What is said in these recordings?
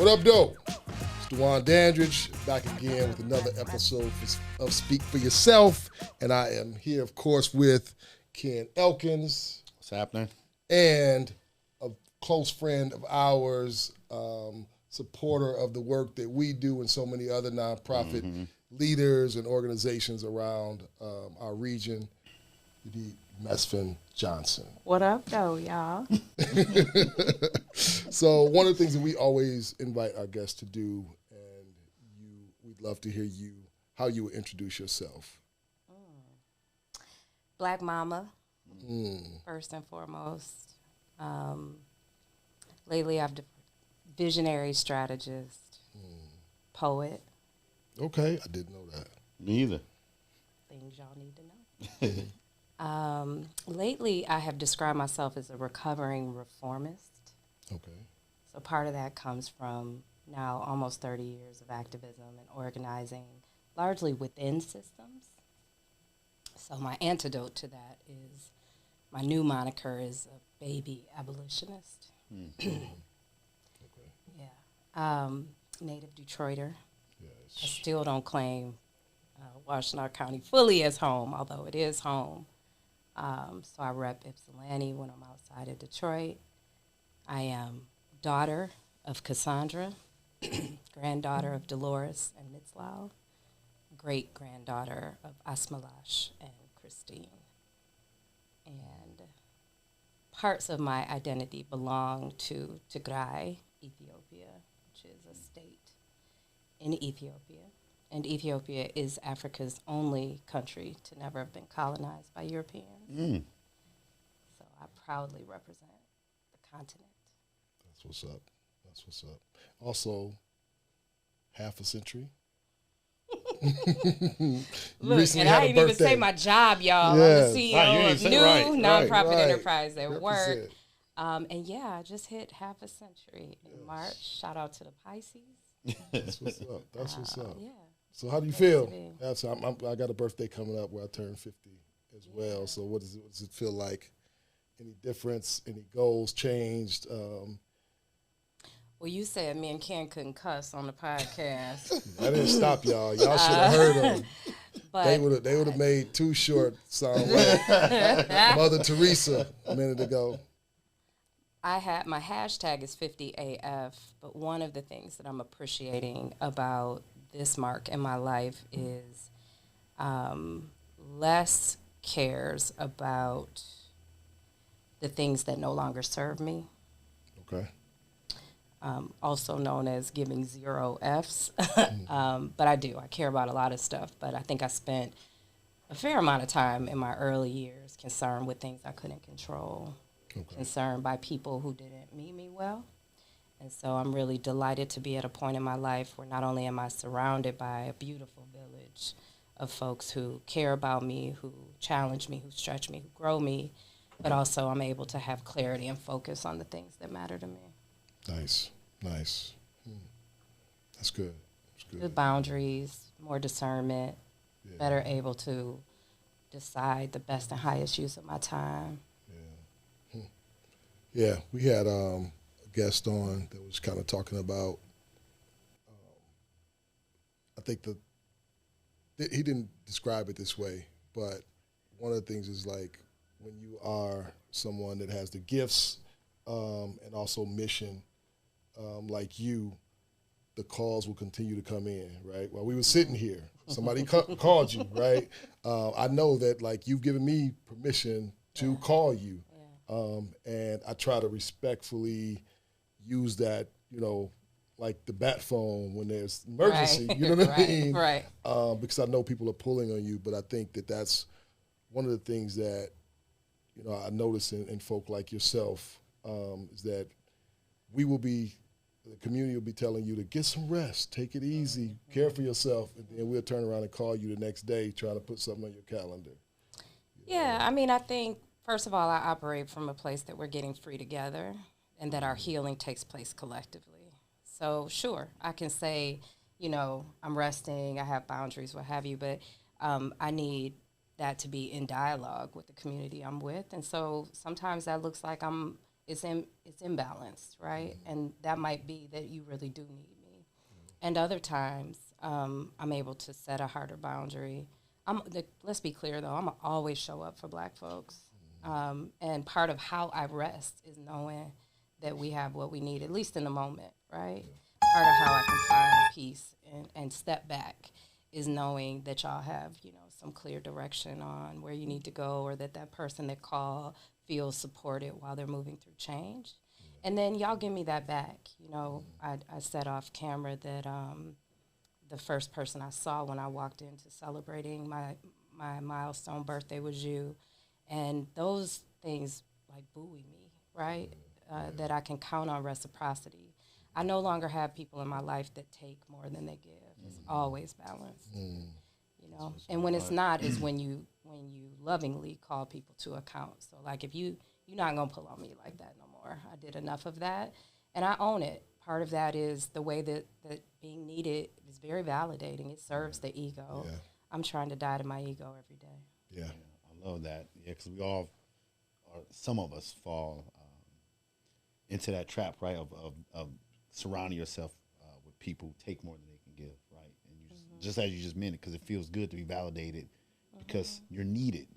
What up, though? It's Dwan Dandridge back again with another episode of Speak for Yourself. And I am here, of course, with Ken Elkins. What's happening? And a close friend of ours, supporter of the work that we do and so many other nonprofit leaders and organizations around our region, Yodit Mesfin Johnson. What up, though, y'all? So one of the things that we always invite our guests to do, and we'd love to hear how you would introduce yourself. Black mama, first and foremost. Lately, I've visionary strategist, poet. Okay, I didn't know that. Me either. Things y'all need to know. Lately, I have described myself as a recovering reformist. Okay. So part of that comes from now almost 30 years of activism and organizing, largely within systems. So my antidote to that is, my new moniker is a baby abolitionist. Okay. Yeah. Native Detroiter. Yes. I still don't claim Washtenaw County fully as home, although it is home. So I rep Ypsilanti when I'm outside of Detroit. I am daughter of Cassandra, granddaughter of Dolores and Mitzlau, great-granddaughter of Asmalash and Christine. And parts of my identity belong to Tigray, Ethiopia, which is a state in Ethiopia. And Ethiopia is Africa's only country to never have been colonized by Europeans. So I proudly represent the continent. That's what's up. Also, half a century. Look, and I didn't even say my job, y'all. Yes. I'm the CEO of new nonprofit enterprise at work. And yeah, I just hit half a century in March. Shout out to the Pisces. That's what's up. Yeah. So how do you feel? I got a birthday coming up where I turn 50 as well. So what does it feel like? Any difference? Any goals changed? Well, you said me and Ken couldn't cuss on the podcast. I didn't stop y'all. Y'all should have heard them. But They would have made Too Short sound like Mother Teresa a minute ago. My hashtag is 50AF, but one of the things that I'm appreciating about this mark in my life is less cares about the things that no longer serve me. Okay. Also known as giving 0 Fs. But I care about a lot of stuff, but I think I spent a fair amount of time in my early years concerned with things I couldn't control, concerned by people who didn't mean me well. And so I'm really delighted to be at a point in my life where not only am I surrounded by a beautiful village of folks who care about me, who challenge me, who stretch me, who grow me, but also I'm able to have clarity and focus on the things that matter to me. Nice. That's good. Good boundaries, more discernment, better able to decide the best and highest use of my time. Yeah, we had a guest on that was kind of talking about, I think he didn't describe it this way, but one of the things is like when you are someone that has the gifts and also mission, like you, the calls will continue to come in, right? While we were sitting here, somebody called you, right? I know that like you've given me permission to call you, and I try to respectfully use that, like the bat phone when there's emergency, you know what I mean? Right. Because I know people are pulling on you, but I think that that's one of the things that, I notice in folk like yourself, is that the community will be telling you to get some rest, take it easy, care for yourself, and then we'll turn around and call you the next day trying to put something on your calendar. Yeah, I mean, I think, first of all, I operate from a place that we're getting free together and that our healing takes place collectively. So, sure, I can say, I'm resting, I have boundaries, what have you, but I need that to be in dialogue with the community I'm with. And so sometimes that looks like I'm it's imbalanced, right? And that might be that you really do need me. And other times, I'm able to set a harder boundary. Let's be clear, though, I'm going to always show up for Black folks. And part of how I rest is knowing that we have what we need, at least in the moment, right? Part of how I can find peace and step back is knowing that y'all have, some clear direction on where you need to go, or that person that called feels supported while they're moving through change. And then y'all give me that back. I said off camera that the first person I saw when I walked into celebrating my milestone birthday was you. And those things like buoy me, right? That I can count on reciprocity. I no longer have people in my life that take more than they give. It's always balanced, And when it's not is when you lovingly call people to account. So like if you're not gonna pull on me like that no more. I did enough of that, and I own it. Part of that is the way that being needed is very validating. It serves the ego. Yeah. I'm trying to die to my ego every day. Yeah, I love that. Yeah, because we all, or some of us, fall into that trap, right, of surrounding yourself with people who take more than they can give, right? And you just as you just meant it, because it feels good to be validated because you're needed,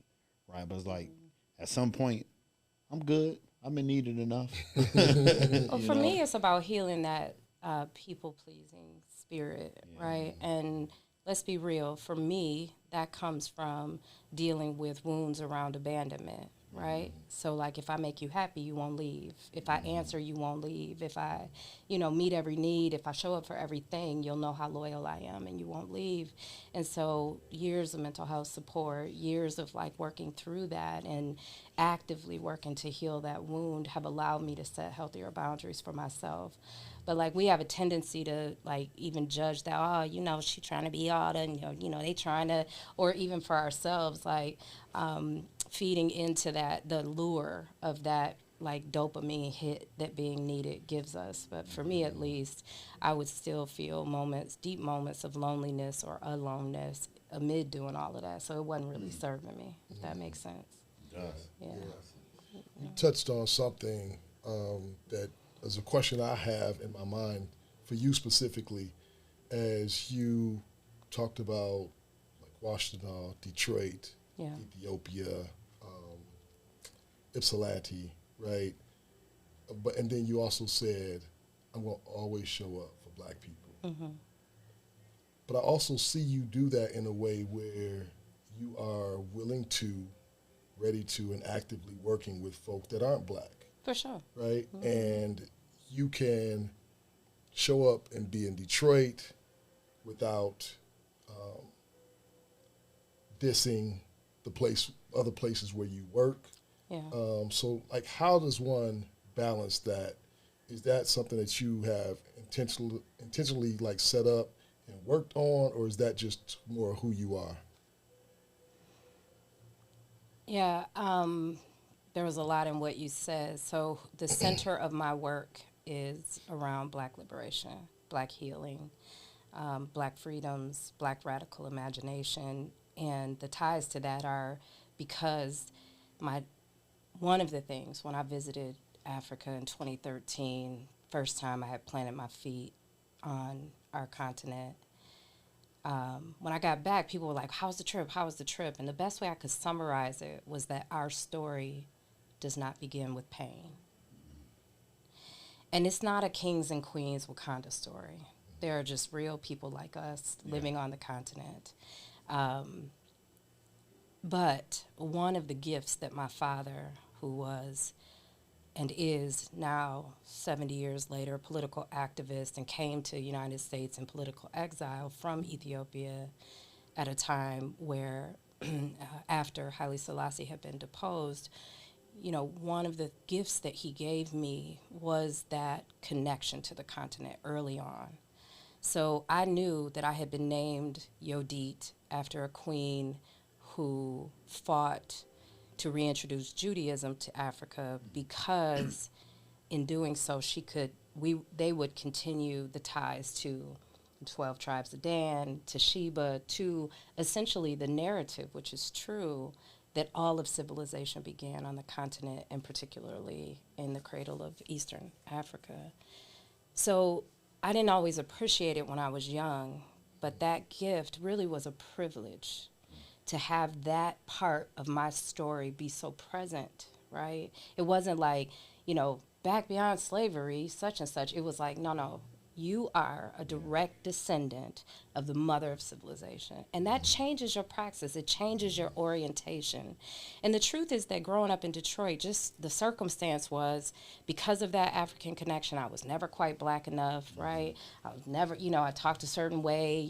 right? But it's like at some point, I'm good. I've been needed enough. Well, for me, it's about healing that people-pleasing spirit, right? And let's be real. For me, that comes from dealing with wounds around abandonment, right? So, like, if I make you happy, you won't leave. If I answer, you won't leave. If I, meet every need, if I show up for everything, you'll know how loyal I am and you won't leave. And so years of mental health support, years of, like, working through that and actively working to heal that wound have allowed me to set healthier boundaries for myself. But, like, we have a tendency to, like, even judge that, she trying to be all and, they trying to, or even for ourselves, like, feeding into the lure of that, like, dopamine hit that being needed gives us. But for me, at least, I would still feel deep moments of loneliness or aloneness amid doing all of that. So it wasn't really serving me, if that makes sense. It does. Yeah. You touched on something that is a question I have in my mind for you specifically, as you talked about, like, Washington, Detroit, Ethiopia, Ypsilanti, right? And then you also said, I'm going to always show up for Black people. But I also see you do that in a way where you are willing to, ready to, and actively working with folk that aren't Black. For sure. Right? And you can show up and be in Detroit without dissing other places where you work. Yeah. So, like, how does one balance that? Is that something that you have intentionally like set up and worked on, or is that just more who you are? Yeah, there was a lot in what you said. So the center of my work is around Black liberation, Black healing, Black freedoms, Black radical imagination, and the ties to that are because one of the things when I visited Africa in 2013, first time I had planted my feet on our continent, when I got back, people were like, how's the trip? How was the trip? And the best way I could summarize it was that our story does not begin with pain. And it's not a kings and queens Wakanda story. There are just real people like us living on the continent. But one of the gifts that my father, who was and is now 70 years later a political activist and came to the United States in political exile from Ethiopia at a time where after Haile Selassie had been deposed, one of the gifts that he gave me was that connection to the continent early on. So I knew that I had been named Yodit after a queen who fought to reintroduce Judaism to Africa because in doing so they would continue the ties to 12 tribes of Dan, to Sheba, to essentially the narrative, which is true, that all of civilization began on the continent, and particularly in the cradle of Eastern Africa. So I didn't always appreciate it when I was young, but that gift really was a privilege to have that part of my story be so present, right? It wasn't like, back beyond slavery, such and such. It was like, no, you are a direct descendant of the mother of civilization. And that changes your praxis. It changes your orientation. And the truth is that growing up in Detroit, just the circumstance was, because of that African connection, I was never quite black enough, right? I was never, I talked a certain way,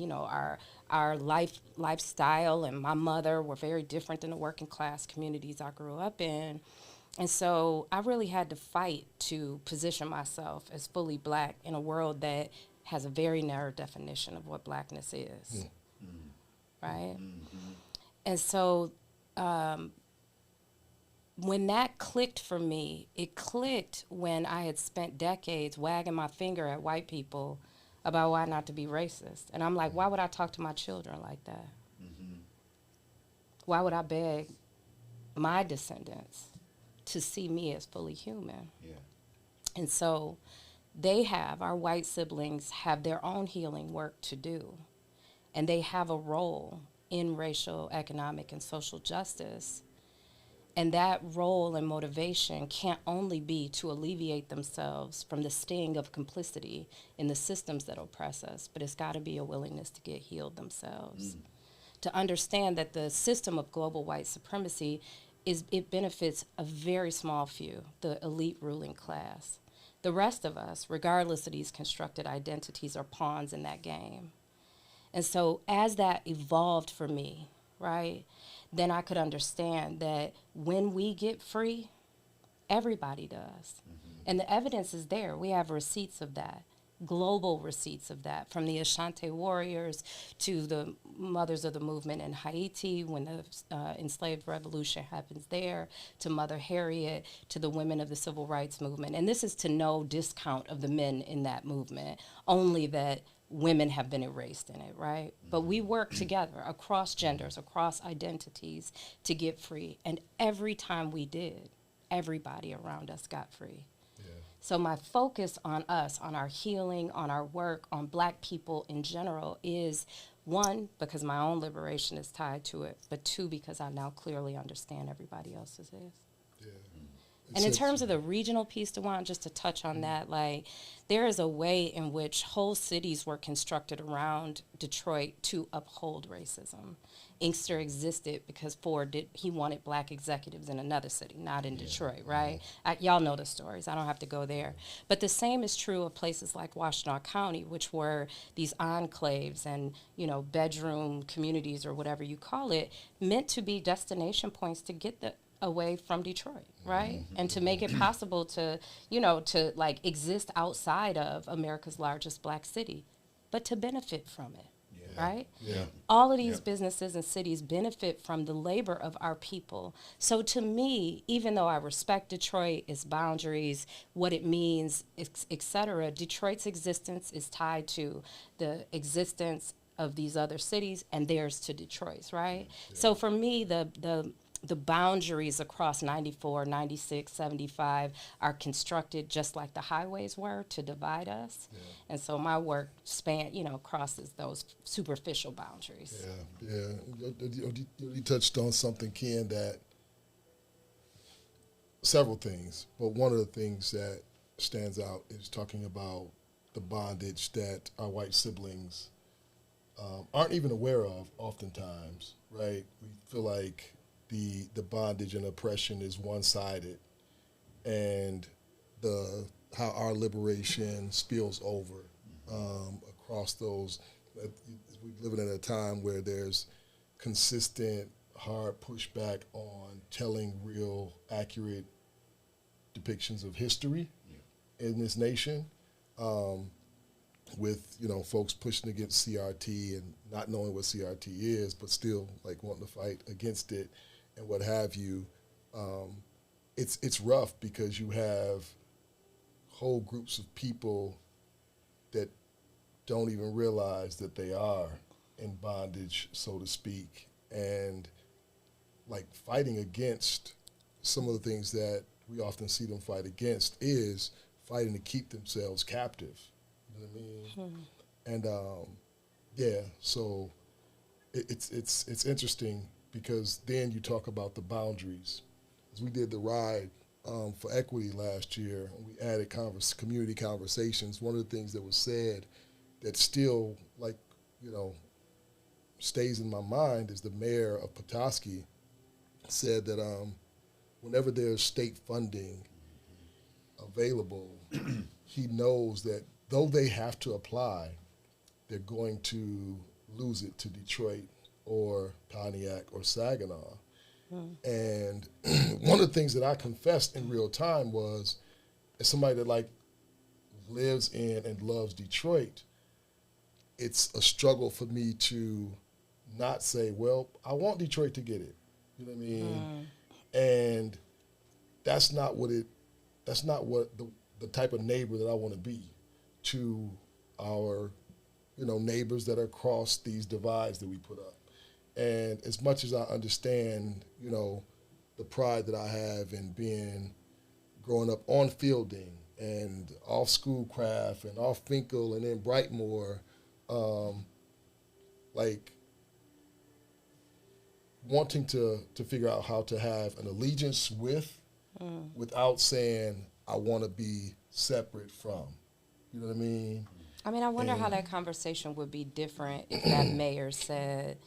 our lifestyle and my mother were very different than the working class communities I grew up in. And so I really had to fight to position myself as fully black in a world that has a very narrow definition of what blackness is, right? And so when that clicked for me, it clicked when I had spent decades wagging my finger at white people about why not to be racist. And I'm like, why would I talk to my children like that? Why would I beg my descendants to see me as fully human? Yeah. And so our white siblings have their own healing work to do. And they have a role in racial, economic, and social justice. And that role and motivation can't only be to alleviate themselves from the sting of complicity in the systems that oppress us, but it's got to be a willingness to get healed themselves. To understand that the system of global white supremacy it benefits a very small few, the elite ruling class. The rest of us, regardless of these constructed identities, are pawns in that game. And so as that evolved for me, right, then I could understand that when we get free, everybody does. And the evidence is there. We have receipts of that, global receipts of that, from the Ashanti warriors to the mothers of the movement in Haiti when the enslaved revolution happens there, to Mother Harriet, to the women of the civil rights movement. And this is to no discount of the men in that movement, only that women have been erased in it, right? But we work together across genders, across identities to get free. And every time we did, everybody around us got free. So my focus on us, on our healing, on our work, on black people in general is, one, because my own liberation is tied to it, but two, because I now clearly understand everybody else's is. Yeah. And in terms of the regional piece, Dwan, just to touch on that, like, there is a way in which whole cities were constructed around Detroit to uphold racism. Inkster existed because he wanted black executives in another city, not in Detroit, right? Y'all know the stories. I don't have to go there. But the same is true of places like Washtenaw County, which were these enclaves and, bedroom communities or whatever you call it, meant to be destination points to get away from Detroit, right? And to make it possible to, to like exist outside of America's largest black city, but to benefit from it. Right? Yeah. All of these businesses and cities benefit from the labor of our people. So to me, even though I respect Detroit, its boundaries, what it means, et cetera, Detroit's existence is tied to the existence of these other cities and theirs to Detroit's, right? Yeah. So for me, the boundaries across 94, 96, 75 are constructed just like the highways were to divide us. Yeah. And so my work crosses those superficial boundaries. Yeah. You touched on something, Ken, that several things, but one of the things that stands out is talking about the bondage that our white siblings aren't even aware of oftentimes, right? We feel like the bondage and oppression is one-sided, and how our liberation spills over across those. We're living in a time where there's consistent, hard pushback on telling real, accurate depictions of history in this nation, with folks pushing against CRT and not knowing what CRT is, but still like wanting to fight against it. And what have you, it's rough because you have whole groups of people that don't even realize that they are in bondage, so to speak. And like fighting against some of the things that we often see them fight against is fighting to keep themselves captive. You know what I mean? And so it's interesting because then you talk about the boundaries. As we did the ride for equity last year, and we added community conversations. One of the things that was said that still, like, you know, stays in my mind is the mayor of Petoskey said that whenever there's state funding available, he knows that though they have to apply, they're going to lose it to Detroit or Pontiac or Saginaw. And one of the things that I confessed in real time was, as somebody that like lives in and loves Detroit, it's a struggle for me to not say, well, I want Detroit to get it. You know what I mean? And that's not what the type of neighbor that I want to be to our, you know, neighbors that are across these divides that we put up. And as much as I understand, you know, the pride that I have in growing up on Fielding and off Schoolcraft and off Finkel and then Brightmoor, like wanting to figure out how to have an allegiance without saying I want to be separate from. You know what I mean? I mean, I wonder how that conversation would be different if that mayor said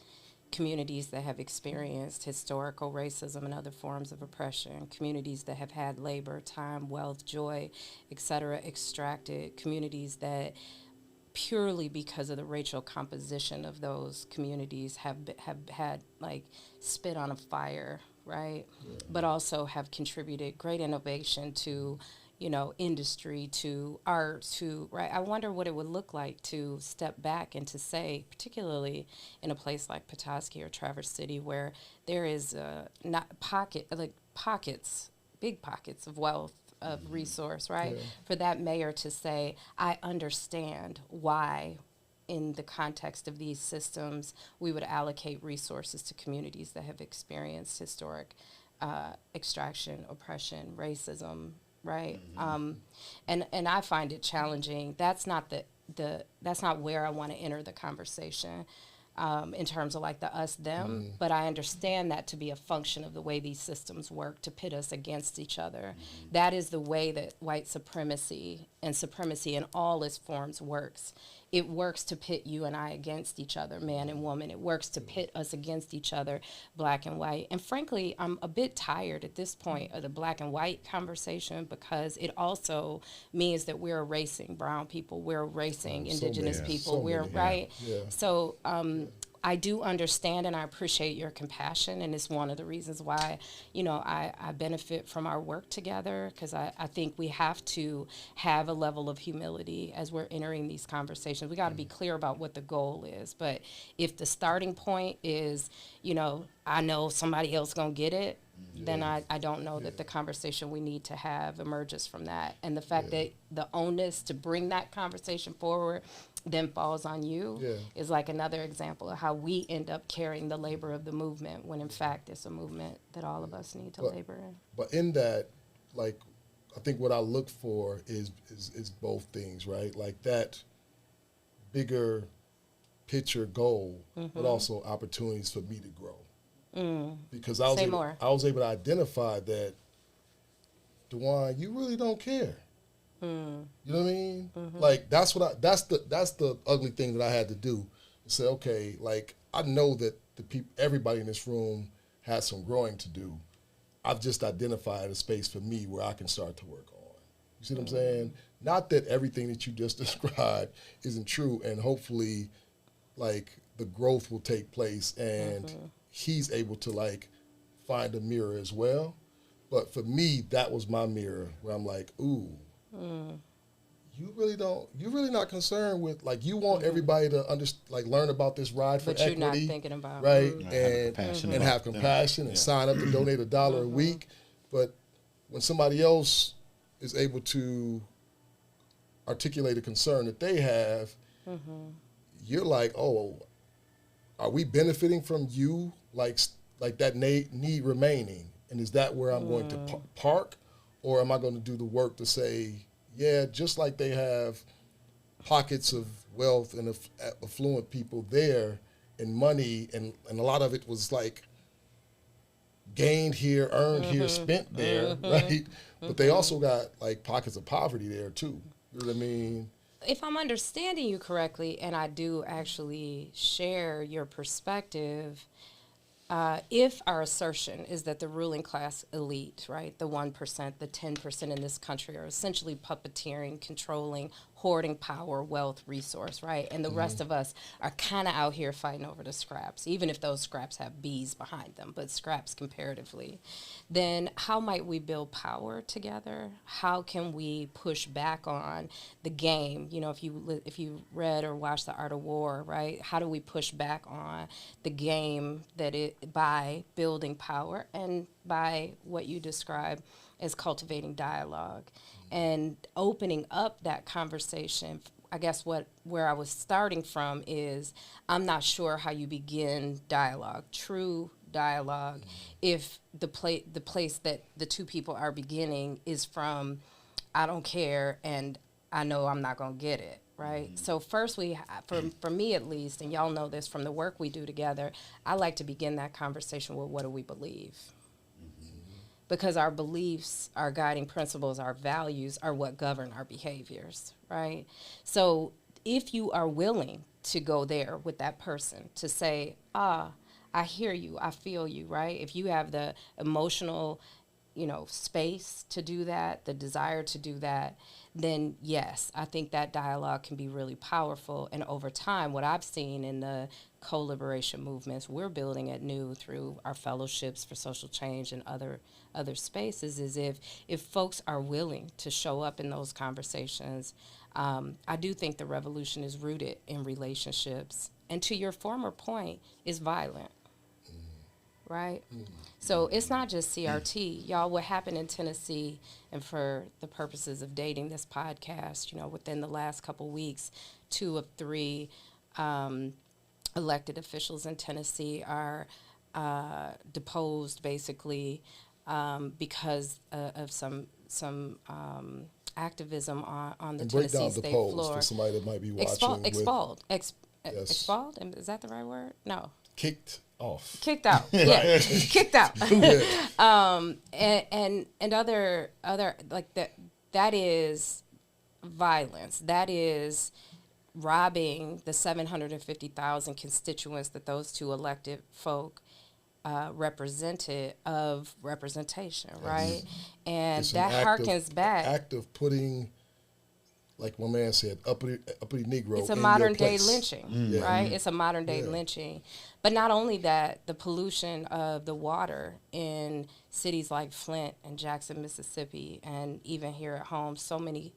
communities that have experienced historical racism and other forms of oppression, communities that have had labor, time, wealth, joy, et cetera, extracted, communities that purely because of the racial composition of those communities have had like spit on a fire, right? Yeah. But also have contributed great innovation to, you know, industry, to art, to, right? I wonder what it would look like to step back and to say, particularly in a place like Petoskey or Traverse City, where there is pockets, big pockets of wealth, of resource, right? Yeah. For that mayor to say, I understand why in the context of these systems, we would allocate resources to communities that have experienced historic extraction, oppression, racism, right? And I find it challenging. That's not that's not where I want to enter the conversation in terms of like the us them, but I understand that to be a function of the way these systems work to pit us against each other. That is the way that white supremacy and supremacy in all its forms works. It works to pit you and I against each other, man and woman. It works to pit us against each other, black and white. And frankly, I'm a bit tired at this point of the black and white conversation because it also means that we're erasing brown people, we're erasing indigenous people, right? Yeah. So I do understand and I appreciate your compassion, and it's one of the reasons why, you know, I benefit from our work together, because I think we have to have a level of humility as we're entering these conversations. We got to be clear about what the goal is, but if the starting point is, you know, I know somebody else gonna get it, then I don't know that the conversation we need to have emerges from that. And the fact that the onus to bring that conversation forward then falls on you is like another example of how we end up carrying the labor of the movement when in fact it's a movement that all of us need to labor in. But in that, like, I think what I look for is both things, right? Like that bigger picture goal, but also opportunities for me to grow. Because I was able to identify that, Dwan, you really don't care. You know what I mean? Like that's the ugly thing that I had to do. To say, okay, like I know that everybody in this room has some growing to do. I've just identified a space for me where I can start to work on. You see what I'm saying? Not that everything that you just described isn't true, and hopefully, like the growth will take place, and he's able to like find a mirror as well. But for me, that was my mirror where I'm like, ooh. You're really not concerned with, like, you want everybody to learn about this ride for equity. But you're not thinking about. Right, and have compassion and sign up to donate $1 a week. But when somebody else is able to articulate a concern that they have, you're like, oh, are we benefiting from you, like like that need remaining, and is that where I'm going to park, or am I going to do the work to say, yeah, just like they have pockets of wealth and affluent people there, and money, and a lot of it was like gained here, earned here, spent there, right? But they also got like pockets of poverty there too. You know what I mean? If I'm understanding you correctly, and I do actually share your perspective, if our assertion is that the ruling class elite, right, the 1%, the 10% in this country are essentially puppeteering, controlling, hoarding power, wealth, resource, right, and the rest of us are kind of out here fighting over the scraps, even if those scraps have bees behind them, but scraps comparatively, then how might we build power together? How can we push back on the game? You know, if you read or watched The Art of War, right, how do we push back on the game by building power and by what you describe as cultivating dialogue and opening up that conversation? I guess where I was starting from is I'm not sure how you begin dialogue, true dialogue, if the place that the two people are beginning is from I don't care and I know I'm not going to get it. Right. So first for me at least, and y'all know this from the work we do together, I like to begin that conversation with what do we believe? Because our beliefs, our guiding principles, our values are what govern our behaviors. Right. So if you are willing to go there with that person to say, I hear you, I feel you. Right. If you have the emotional, space to do that, the desire to do that, then yes, I think that dialogue can be really powerful. And over time, what I've seen in the co-liberation movements we're building at New through our fellowships for social change and other spaces is if folks are willing to show up in those conversations, I do think the revolution is rooted in relationships. And to your former point, is violent. Right? So it's not just CRT. Y'all, what happened in Tennessee, and for the purposes of dating this podcast, within the last couple weeks, 2 of 3 elected officials in Tennessee are deposed basically because of some activism on the Tennessee state floor. For somebody that might be watching. Expelled. Expelled? Is that the right word? No. Kicked off. Kicked out. Yeah. Kicked out. And other like that is violence. That is robbing the 750,000 constituents that those 2 elected folk represented of representation, right? And that harkens back. Act of putting, like my man said, uppity Negro. It's a modern day lynching, right? It's a modern day lynching. But not only that, the pollution of the water in cities like Flint and Jackson, Mississippi, and even here at home, so many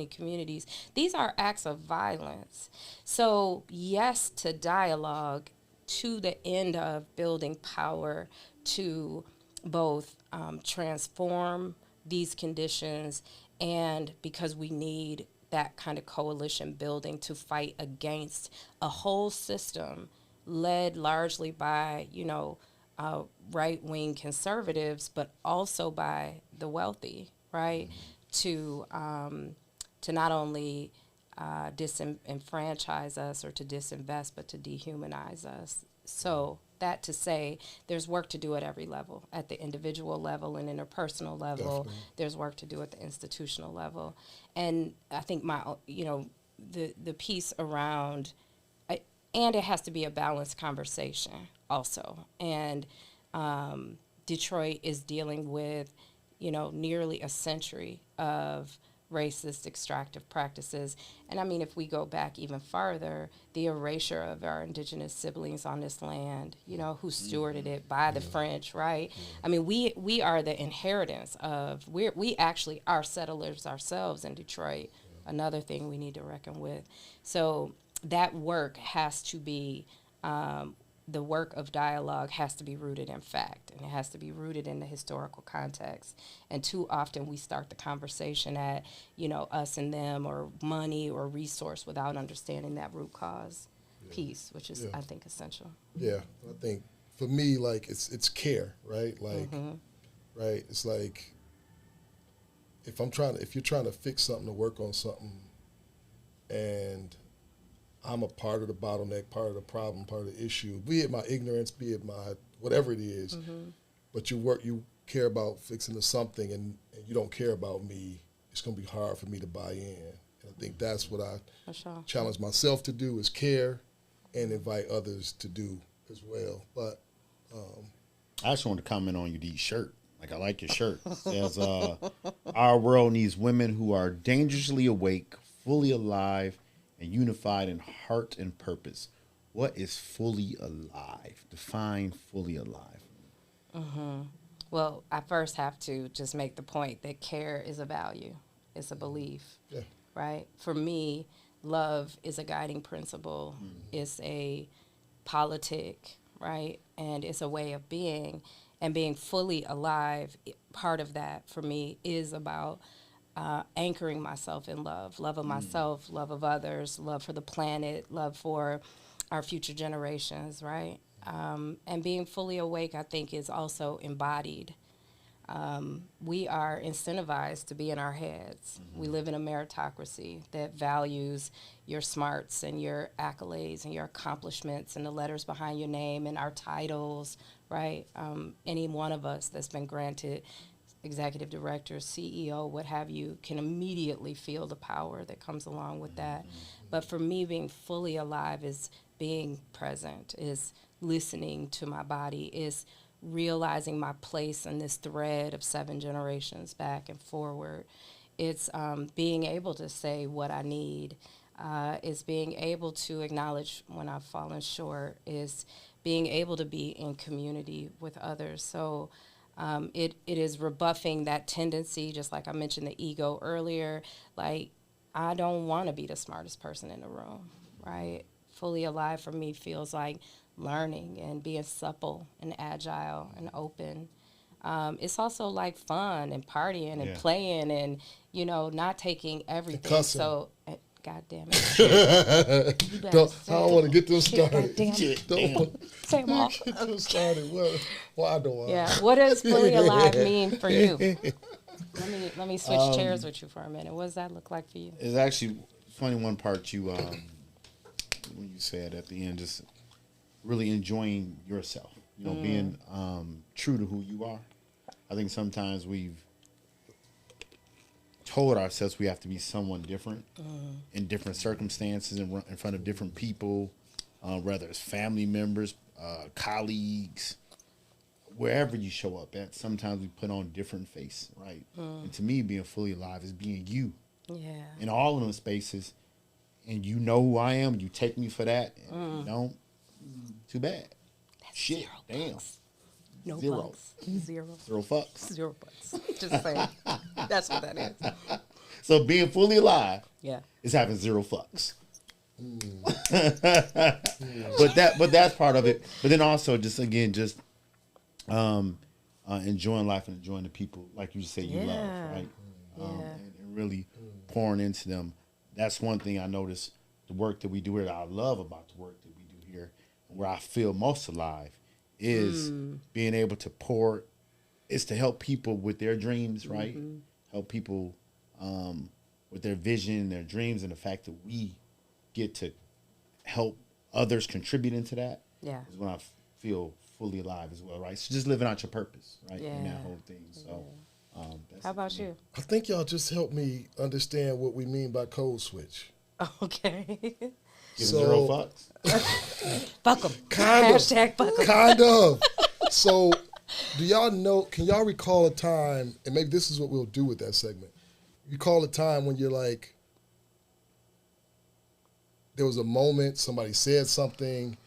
communities. These are acts of violence. So yes to dialogue, to the end of building power to both transform these conditions, and because we need that kind of coalition building to fight against a whole system led largely by, right-wing conservatives, but also by the wealthy, right? To not only disenfranchise us or to disinvest, but to dehumanize us. So that to say, there's work to do at every level, at the individual level and interpersonal level. Definitely. There's work to do at the institutional level. And I think the piece around, and it has to be a balanced conversation also. And Detroit is dealing with, nearly a century of racist extractive practices. And I mean, if we go back even farther, the erasure of our indigenous siblings on this land, who stewarded it by the French, right? I mean, we are the inheritance of, we actually are settlers ourselves in Detroit, another thing we need to reckon with. So that work has to be, the work of dialogue has to be rooted in fact, and it has to be rooted in the historical context. And too often we start the conversation at, us and them, or money or resource, without understanding that root cause piece, which is, I think, essential. Yeah, I think for me, like it's care, right? Like, right? It's like if you're trying to fix something, to work on something, and I'm a part of the bottleneck, part of the problem, part of the issue, be it my ignorance, be it my whatever it is, but you care about fixing something, and you don't care about me, it's going to be hard for me to buy in. And I think that's what I challenge myself to do, is care and invite others to do as well. But I just want to comment on Yodit's shirt. Like, I like your shirt. It says, our world needs women who are dangerously awake, fully alive, and unified in heart and purpose. What is fully alive? Define fully alive. Well, I first have to just make the point that care is a value. It's a belief, right? For me, love is a guiding principle. It's a politic, right? And it's a way of being. And being fully alive, part of that for me is about anchoring myself in love of myself, love of others, love for the planet, love for our future generations, right? And being fully awake, I think, is also embodied. We are incentivized to be in our heads. We live in a meritocracy that values your smarts and your accolades and your accomplishments and the letters behind your name and our titles, right? Any one of us that's been granted executive director, CEO, what have you, can immediately feel the power that comes along with that. But for me, being fully alive is being present, is listening to my body, is realizing my place in this thread of 7 generations back and forward. It's being able to say what I need. Is being able to acknowledge when I've fallen short. Is being able to be in community with others. So it is rebuffing that tendency, just like I mentioned the ego earlier. Like, I don't want to be the smartest person in the room, right? Fully alive for me feels like learning and being supple and agile and open. It's also like fun and partying and playing and, not taking everything. So, God damn it. I don't want to get them started. Say them all. Get them started. Why do I? Yeah. What does fully alive mean for you? Let me switch chairs with you for a minute. What does that look like for you? It's actually funny, one part you when you said at the end, just really enjoying yourself, being true to who you are. I think sometimes we've told ourselves we have to be someone different in different circumstances, in front of different people, whether it's family members, colleagues, wherever you show up at. Sometimes we put on different face, right? And to me, being fully alive is being you. Yeah. In all of those spaces, and you know who I am. You take me for that. And you don't. Too bad. That's Shit. Damn. Bucks. No Zero. bucks. Zero. Zero fucks. 0 bucks. Just saying. That's what that is. So being fully alive is having 0 fucks. But that's part of it. But then also enjoying life and enjoying the people, like you say, you love, right? And really pouring into them. That's one thing I notice. The work that we do here, I love about the work that we do here, where I feel most alive, is being able to pour. Is to help people with their dreams, right? Help people with their vision, their dreams, and the fact that we get to help others contribute into that. Yeah, is when I feel fully alive as well, right? So just living out your purpose, right? In that whole thing. So, how about you? I think y'all just helped me understand what we mean by code switch. Okay. Give 0 fucks. Fuck them. Kind of. Hashtag fuck them. Kind of. So, do y'all know? Can y'all recall a time? And maybe this is what we'll do with that segment. You call a time when you're like, there was a moment, somebody said something,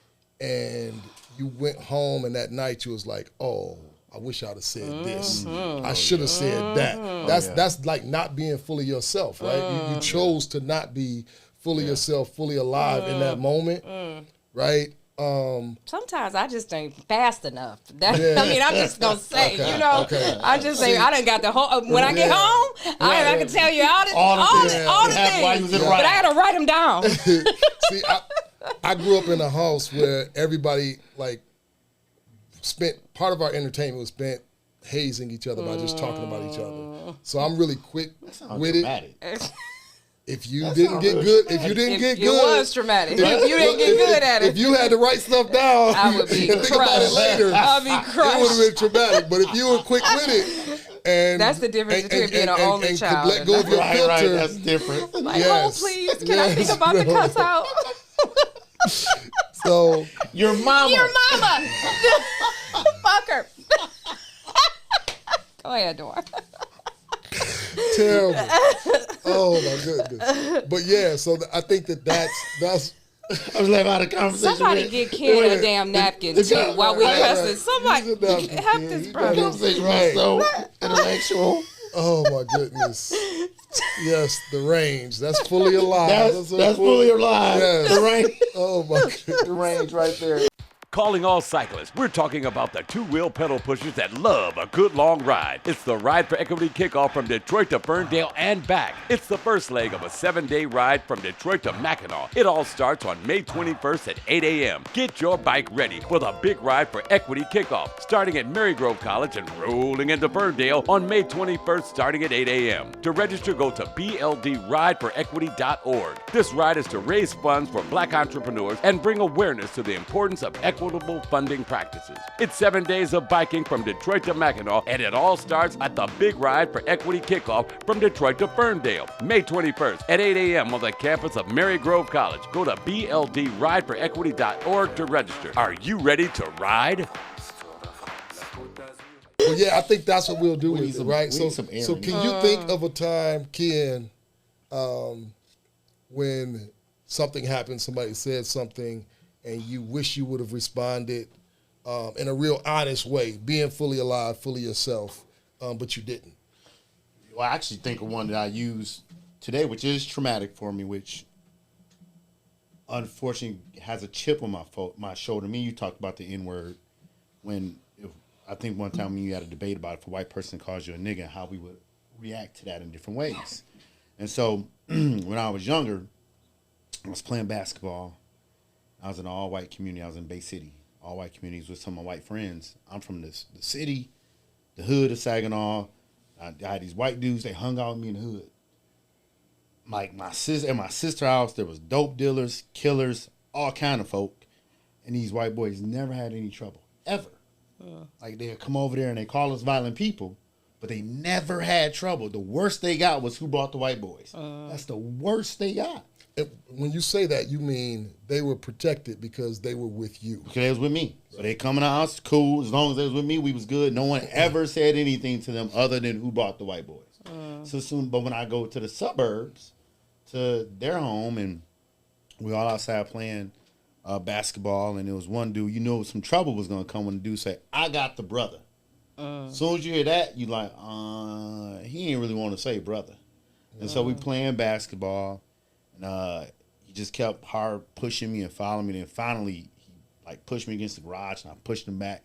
and you went home, and that night you was like, oh, I wish I'd have said this. I should have said that. That's like not being fully yourself, right? You chose to not be fully yourself, fully alive in that moment, right? Sometimes I just ain't fast enough. I mean, I'm just gonna say, I just say I done got the whole. When I get home, I can tell you all the things, but I gotta write them down. See, I grew up in a house where everybody like spent part of our entertainment was spent hazing each other by just talking about each other. So I'm really quick with dramatic. it. If you didn't get good, if you didn't get good, it was traumatic. If you didn't get good at it, if you had to write stuff down, I would be and think about it later. I'd be crushed. It would have been traumatic. But if you were quick with it, and that's the difference between being an only child. Let go of your filter. Right, that's different. Like, oh please, can I think about the cuss out? So your mama. Fuck her. Go ahead, Dwan. Terrible. Oh my goodness. But yeah, so I think that's. I was like, out of conversation. Somebody get Ken a damn napkin too while we cussing. Right. Somebody help this brother. Conversation was so intellectual. Oh my goodness. Yes, the range. That's fully alive. That's fully alive. Yes. The range. Oh my goodness. The range right there. Calling all cyclists, we're talking about the two-wheel pedal pushers that love a good long ride. It's the Ride for Equity Kickoff from Detroit to Ferndale and back. It's the first leg of a 7-day ride from Detroit to Mackinac. It all starts on May 21st at 8 a.m. Get your bike ready for the big Ride for Equity Kickoff, starting at Marygrove College and rolling into Ferndale on May 21st starting at 8 a.m. To register, go to bldrideforequity.org. This ride is to raise funds for Black entrepreneurs and bring awareness to the importance of equitable funding practices. It's 7 days of biking from Detroit to Mackinac, and it all starts at the Big Ride for Equity Kickoff from Detroit to Ferndale, May 21st at 8 a.m. on the campus of Marygrove College. Go to bldrideforequity.org to register. Are you ready to ride? Well, yeah, I think that's what we'll do with it, right? So can you think of a time, Ken, when something happened, somebody said something, and you wish you would have responded in a real honest way, being fully alive, fully yourself, but you didn't? Well, I actually think of one that I used today, which is traumatic for me, which unfortunately has a chip on my shoulder. Me, you talked about the N-word I think one time when you had a debate about if a white person calls you a nigga, how we would react to that in different ways. And so when I was younger, I was playing basketball. I was in an all-white community. I was in Bay City, all-white communities with some of my white friends. I'm from the city, the hood of Saginaw. I had these white dudes. They hung out with me in the hood. Like my sister's house, there was dope dealers, killers, all kind of folk. And these white boys never had any trouble, ever. Like they'd come over there and they call us violent people, but they never had trouble. The worst they got was who brought the white boys. That's the worst they got. When you say that, you mean they were protected because they were with you. Because they was with me. So they come in the house, cool. As long as they was with me, we was good. No one ever said anything to them other than who brought the white boys. But when I go to the suburbs, to their home, and we all outside playing basketball, and there was one dude, some trouble was going to come when the dude said, I got the brother. As soon as you hear that, you like, he ain't really want to say brother. And so we playing basketball. And he just kept hard pushing me and following me. And finally, he pushed me against the garage, and I pushed him back.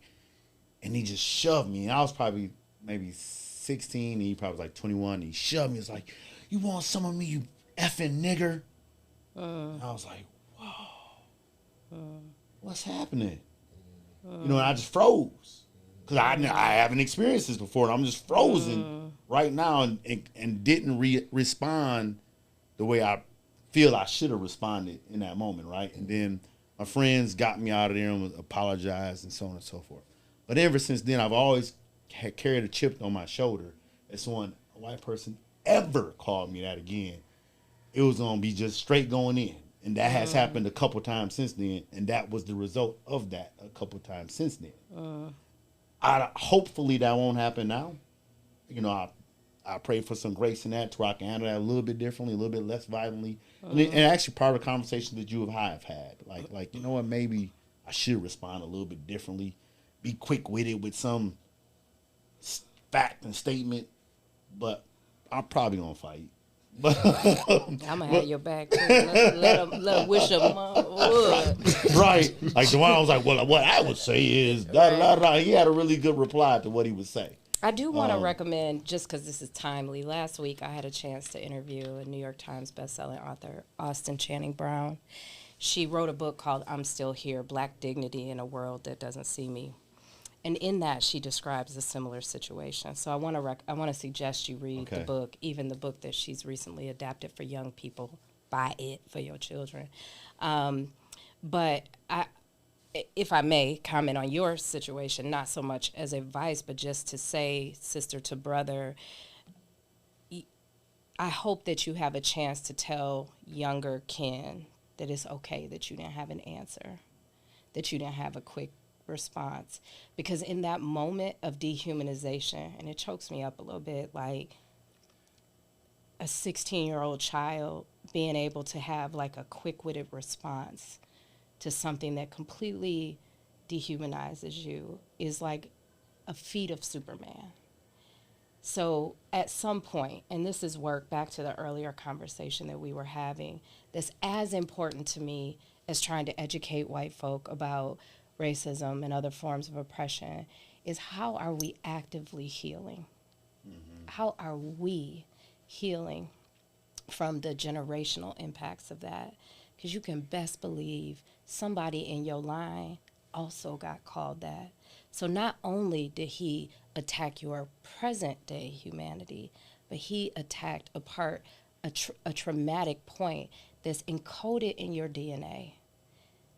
And he just shoved me. And I was probably maybe 16, and he probably was like 21. And he shoved me. He was like, you want some of me, you effing nigger? And I was like, whoa. What's happening? And I just froze. Because I haven't experienced this before. And I'm just frozen right now and didn't respond the way I feel I should have responded in that moment, right? And then my friends got me out of there and apologized and so on and so forth. But ever since then, I've always carried a chip on my shoulder. As when a white person ever called me that again, it was going to be just straight going in. And that has happened a couple times since then, and that was the result of that a couple times since then. Hopefully that won't happen now. I pray for some grace in that to where I can handle that a little bit differently, a little bit less violently. And actually part of the conversation that you and I have had. Like, you know what, maybe I should respond a little bit differently, be quick-witted with some fact and statement, but I'm probably going to fight. But I'm going to have your back, too. Let him wish him would. Right. Like, Dwan was like, well, what I would say is, da-da-da-da. He had a really good reply to what he would say. I do want to recommend, just because this is timely, last week I had a chance to interview a New York Times bestselling author, Austin Channing Brown. She wrote a book called I'm Still Here, Black Dignity in a World That Doesn't See Me. And in that, she describes a similar situation. So I want to suggest you read the book, even the book that she's recently adapted for young people. Buy it for your children. But if I may comment on your situation, not so much as advice, but just to say, sister to brother, I hope that you have a chance to tell younger Ken that it's okay that you didn't have an answer, that you didn't have a quick response. Because in that moment of dehumanization, and it chokes me up a little bit, like a 16-year-old child being able to have like a quick-witted response to something that completely dehumanizes you is like a feat of Superman. So at some point, and this is work back to the earlier conversation that we were having, that's as important to me as trying to educate white folk about racism and other forms of oppression, is how are we actively healing? Mm-hmm. How are we healing from the generational impacts of that? Because you can best believe somebody in your line also got called that. So not only did he attack your present day humanity, but he attacked a traumatic point that's encoded in your DNA,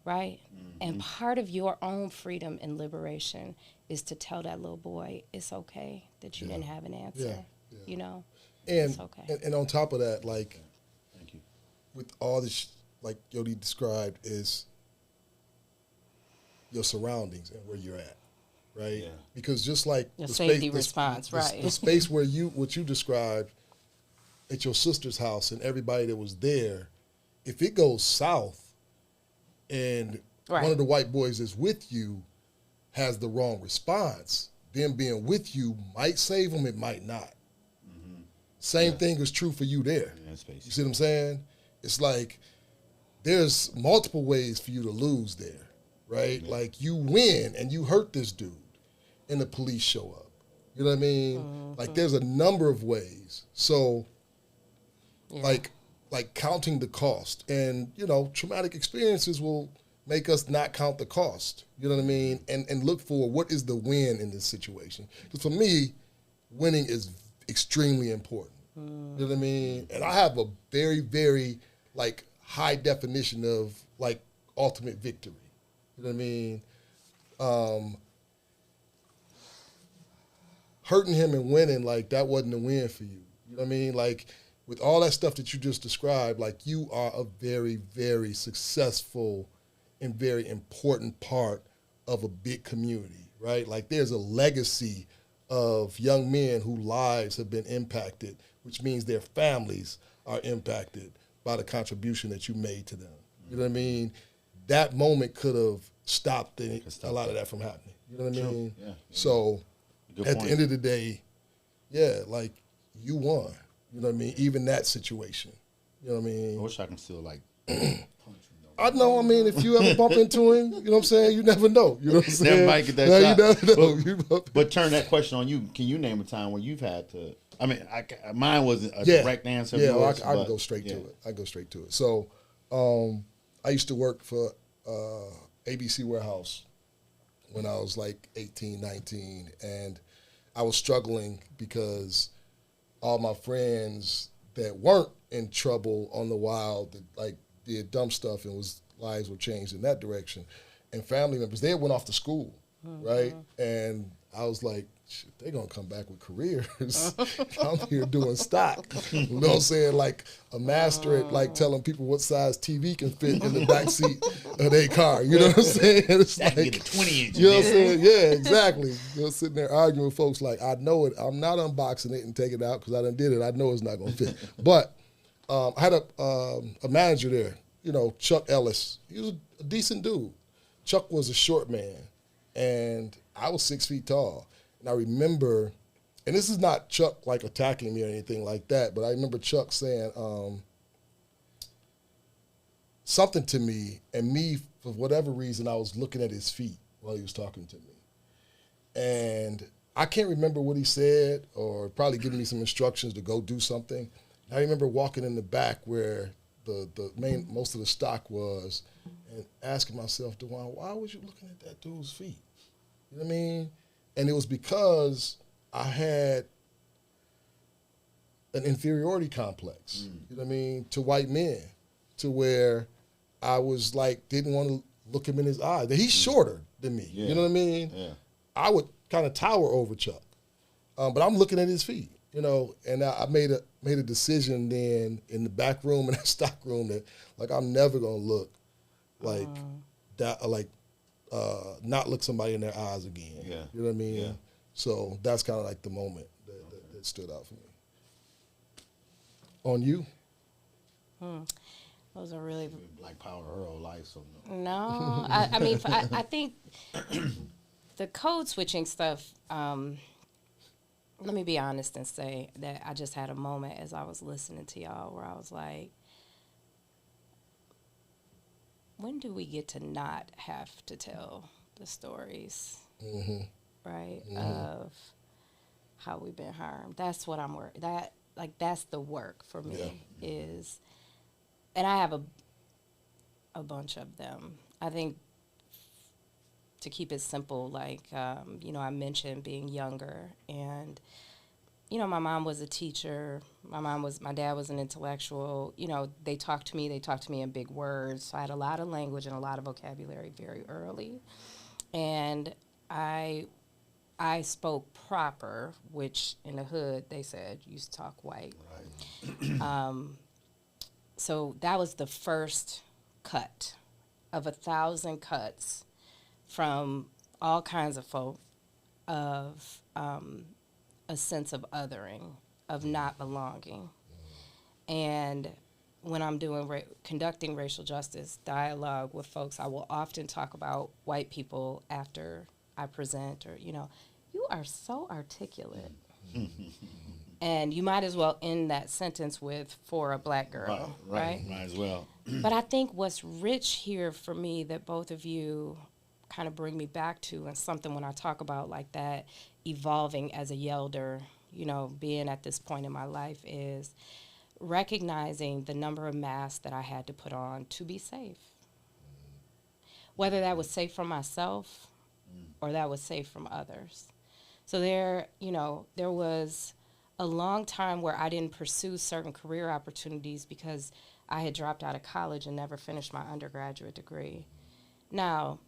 right? Mm-hmm. And part of your own freedom and liberation is to tell that little boy, it's okay that you didn't have an answer, you know? And, it's okay. And on top of that, like, thank you. With all this, like Yodit described, is your surroundings and where you're at, right? Yeah. Because just like your safety response, right? The space where what you described at your sister's house and everybody that was there, if it goes south and one of the white boys that's with you has the wrong response, them being with you might save them, it might not. Mm-hmm. Same thing is true for you there. Yeah, you see what I'm saying? It's like there's multiple ways for you to lose there, right? Yeah. Like you win and you hurt this dude and the police show up. You know what I mean? Mm-hmm. Like there's a number of ways. So like counting the cost, and you know, traumatic experiences will make us not count the cost. You know what I mean? And look for what is the win in this situation. Because for me, winning is extremely important. Mm. You know what I mean? And I have a very, very like high definition of like ultimate victory. You know what I mean? Hurting him and winning, like that wasn't a win for you. You know what I mean? Like with all that stuff that you just described, like you are a very, very successful and very important part of a big community, right? Like there's a legacy of young men whose lives have been impacted, which means their families are impacted by the contribution that you made to them. You know what I mean? That moment could have stopped a lot of that from happening. You know what I mean? Yeah. So at the end of the day, like you won. You know what I mean? Even that situation. You know what I mean? I wish I can still like I know, I mean, if you ever bump into him, you know what I'm saying? You never know. You know what I'm saying? Never might get that shot. You never know. But turn that question on you. Can you name a time where you've had to, I mean, mine wasn't a direct answer. Yeah, yours, I can go straight to it. I go straight to it. So I used to work for ABC Warehouse when I was like 18, 19, and I was struggling because all my friends that weren't in trouble on the wild, that like did dumb stuff and lives were changed in that direction, and family members, they went off to school, right? And I was like, shit, they're gonna come back with careers. I'm here doing stock. You know what I'm saying? Like a master at like telling people what size TV can fit in the back seat of their car. You know what I'm saying? It's that like 20 inches. You know what I'm saying? Yeah, exactly. You know, sitting there arguing with folks like, I know it. I'm not unboxing it and taking it out because I done did it. I know it's not gonna fit. But I had a manager there, you know, Chuck Ellis. He was a decent dude. Chuck was a short man, and I was 6 feet tall. And I remember, and this is not Chuck like attacking me or anything like that, but I remember Chuck saying something to me, and me, for whatever reason, I was looking at his feet while he was talking to me. And I can't remember what he said, or probably giving me some instructions to go do something. I remember walking in the back where most of the stock was, and asking myself, Dwan, why was you looking at that dude's feet? You know what I mean? And it was because I had an inferiority complex, you know what I mean, to white men, to where I was like, didn't want to look him in his eye. He's shorter than me, you know what I mean? Yeah. I would kind of tower over Chuck, but I'm looking at his feet, you know, and I made a decision then in the back room and that stock room that, like, I'm never going to look like that, like, not look somebody in their eyes again. Yeah. You know what I mean? Yeah. So that's kind of like the moment that stood out for me. On you? Those are really Black Power her whole life, so no. no. I mean, I think the code switching stuff. Let me be honest and say that I just had a moment as I was listening to y'all where I was like, when do we get to not have to tell the stories, right, of how we've been harmed? That's what I'm worried. That's the work for me is, and I have a bunch of them. I think to keep it simple, like, you know, I mentioned being younger, and, you know, my mom was a teacher. My dad was an intellectual. You know, they talked to me in big words. So I had a lot of language and a lot of vocabulary very early. And I spoke proper, which in the hood, they said, you used to talk white. Right. So that was the first cut of 1,000 cuts from all kinds of folk of a sense of othering, of not belonging. And when I'm doing conducting racial justice dialogue with folks, I will often talk about white people after I present, or, you know, you are so articulate. And you might as well end that sentence with, for a black girl, right? Might as well. But I think what's rich here for me that both of you kind of bring me back to, and something when I talk about like that evolving as a Yelder, you know, being at this point in my life, is recognizing the number of masks that I had to put on to be safe. Whether that was safe for myself or that was safe from others. So there was a long time where I didn't pursue certain career opportunities because I had dropped out of college and never finished my undergraduate degree. Now,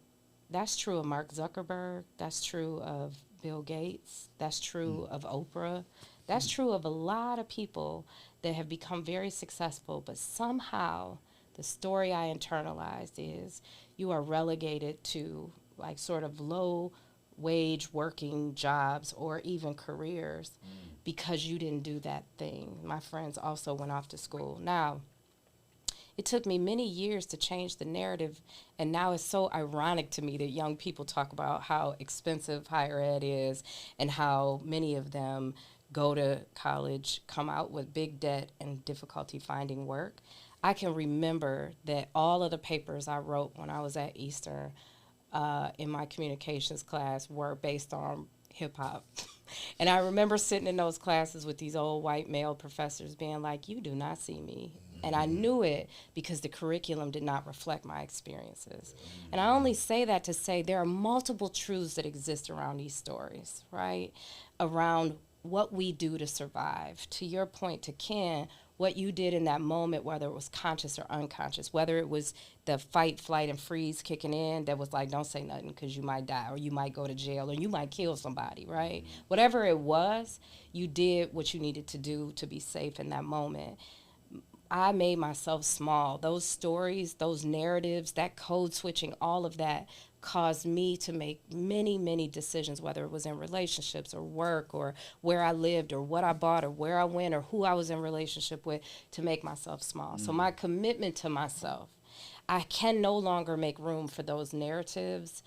that's true of Mark Zuckerberg. That's true of Bill Gates. That's true of Oprah. That's true of a lot of people that have become very successful, but somehow the story I internalized is you are relegated to like sort of low wage working jobs or even careers because you didn't do that thing. My friends also went off to school. Now, it took me many years to change the narrative, and now it's so ironic to me that young people talk about how expensive higher ed is and how many of them go to college, come out with big debt and difficulty finding work. I can remember that all of the papers I wrote when I was at Eastern in my communications class were based on hip-hop. And I remember sitting in those classes with these old white male professors being like, you do not see me. And I knew it because the curriculum did not reflect my experiences. And I only say that to say there are multiple truths that exist around these stories, right? Around what we do to survive. To your point, to Ken, what you did in that moment, whether it was conscious or unconscious, whether it was the fight, flight, and freeze kicking in that was like, don't say nothing because you might die or you might go to jail or you might kill somebody, right? Whatever it was, you did what you needed to do to be safe in that moment. I made myself small. Those stories, those narratives, that code switching, all of that caused me to make many, many decisions, whether it was in relationships or work or where I lived or what I bought or where I went or who I was in relationship with, to make myself small. So my commitment to myself, I can no longer make room for those narratives,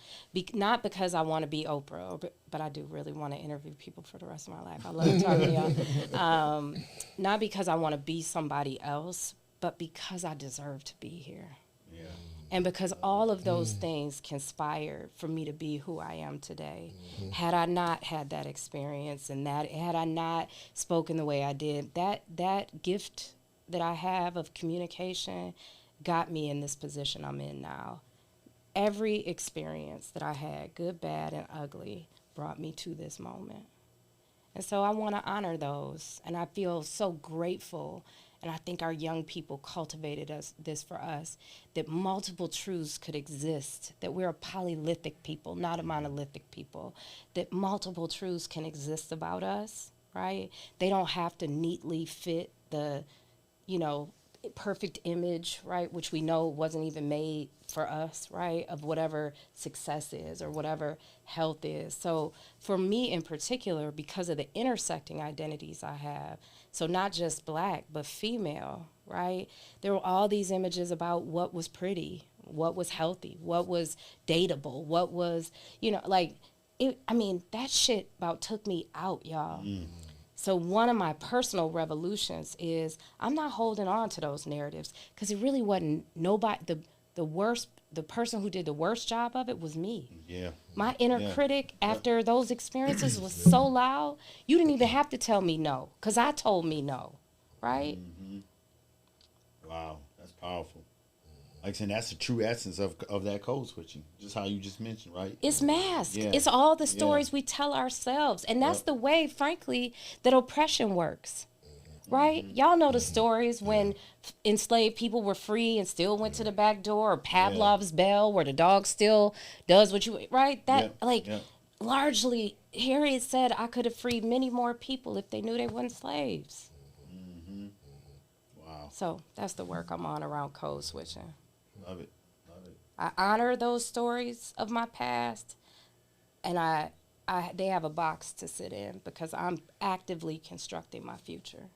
not because I want to be Oprah, but I do really want to interview people for the rest of my life. I love talking to y'all. Not because I want to be somebody else, but because I deserve to be here. Yeah. And because all of those things conspired for me to be who I am today. Had I not had that experience and had I not spoken the way I did, that gift that I have of communication got me in this position I'm in now. every experience that I had, good, bad, and ugly, brought me to this moment. And so I want to honor those. And I feel so grateful. And I think our young people cultivated this for us, that multiple truths could exist, that we're a polylithic people, not a monolithic people, that multiple truths can exist about us, right? They don't have to neatly fit the, perfect image, right, which we know wasn't even made for us, right, of whatever success is or whatever health is. So for me in particular, because of the intersecting identities I have, so not just Black, but female, right, there were all these images about what was pretty, what was healthy, what was dateable, what was, that shit about took me out, y'all. So one of my personal revolutions is I'm not holding on to those narratives, because it really wasn't nobody. The person who did the worst job of it was me. Yeah. My inner critic after those experiences was so loud, you didn't even have to tell me no, because I told me no, right? Mm-hmm. Wow, that's powerful. Like I said, that's the true essence of that code switching, just how you just mentioned, right? It's masked. Yeah. It's all the stories we tell ourselves. And that's the way, frankly, that oppression works, right? Y'all know the stories when enslaved people were free and still went to the back door, or Pavlov's bell, where the dog still does what you, right? Largely, Harriet said, I could have freed many more people if they knew they weren't slaves. Mm-hmm. Wow. So that's the work I'm on around code switching. Love it. Love it. I honor those stories of my past, and they have a box to sit in, because I'm actively constructing my future.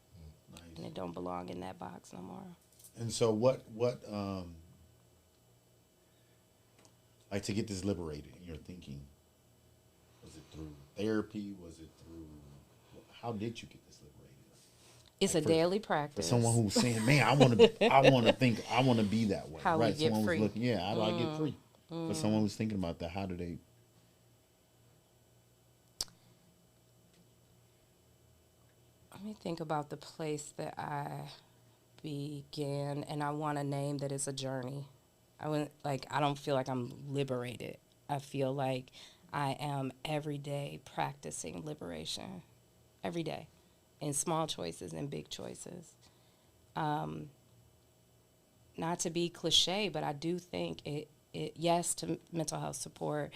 Nice. And it don't belong in that box no more. And so what like, to get this liberated in your thinking, was it through therapy? Was it through, how did you get this liberated? It's like a daily practice. For someone who's saying, man, I want to be that way. How right? we get Someone free. Was looking, how do I get free? For someone who's thinking about that, how do they? Let me think about the place that I began, and I want a name that is a journey. I don't feel like I'm liberated. I feel like I am every day practicing liberation, every day, in small choices and big choices. Not to be cliche, but I do think yes to mental health support.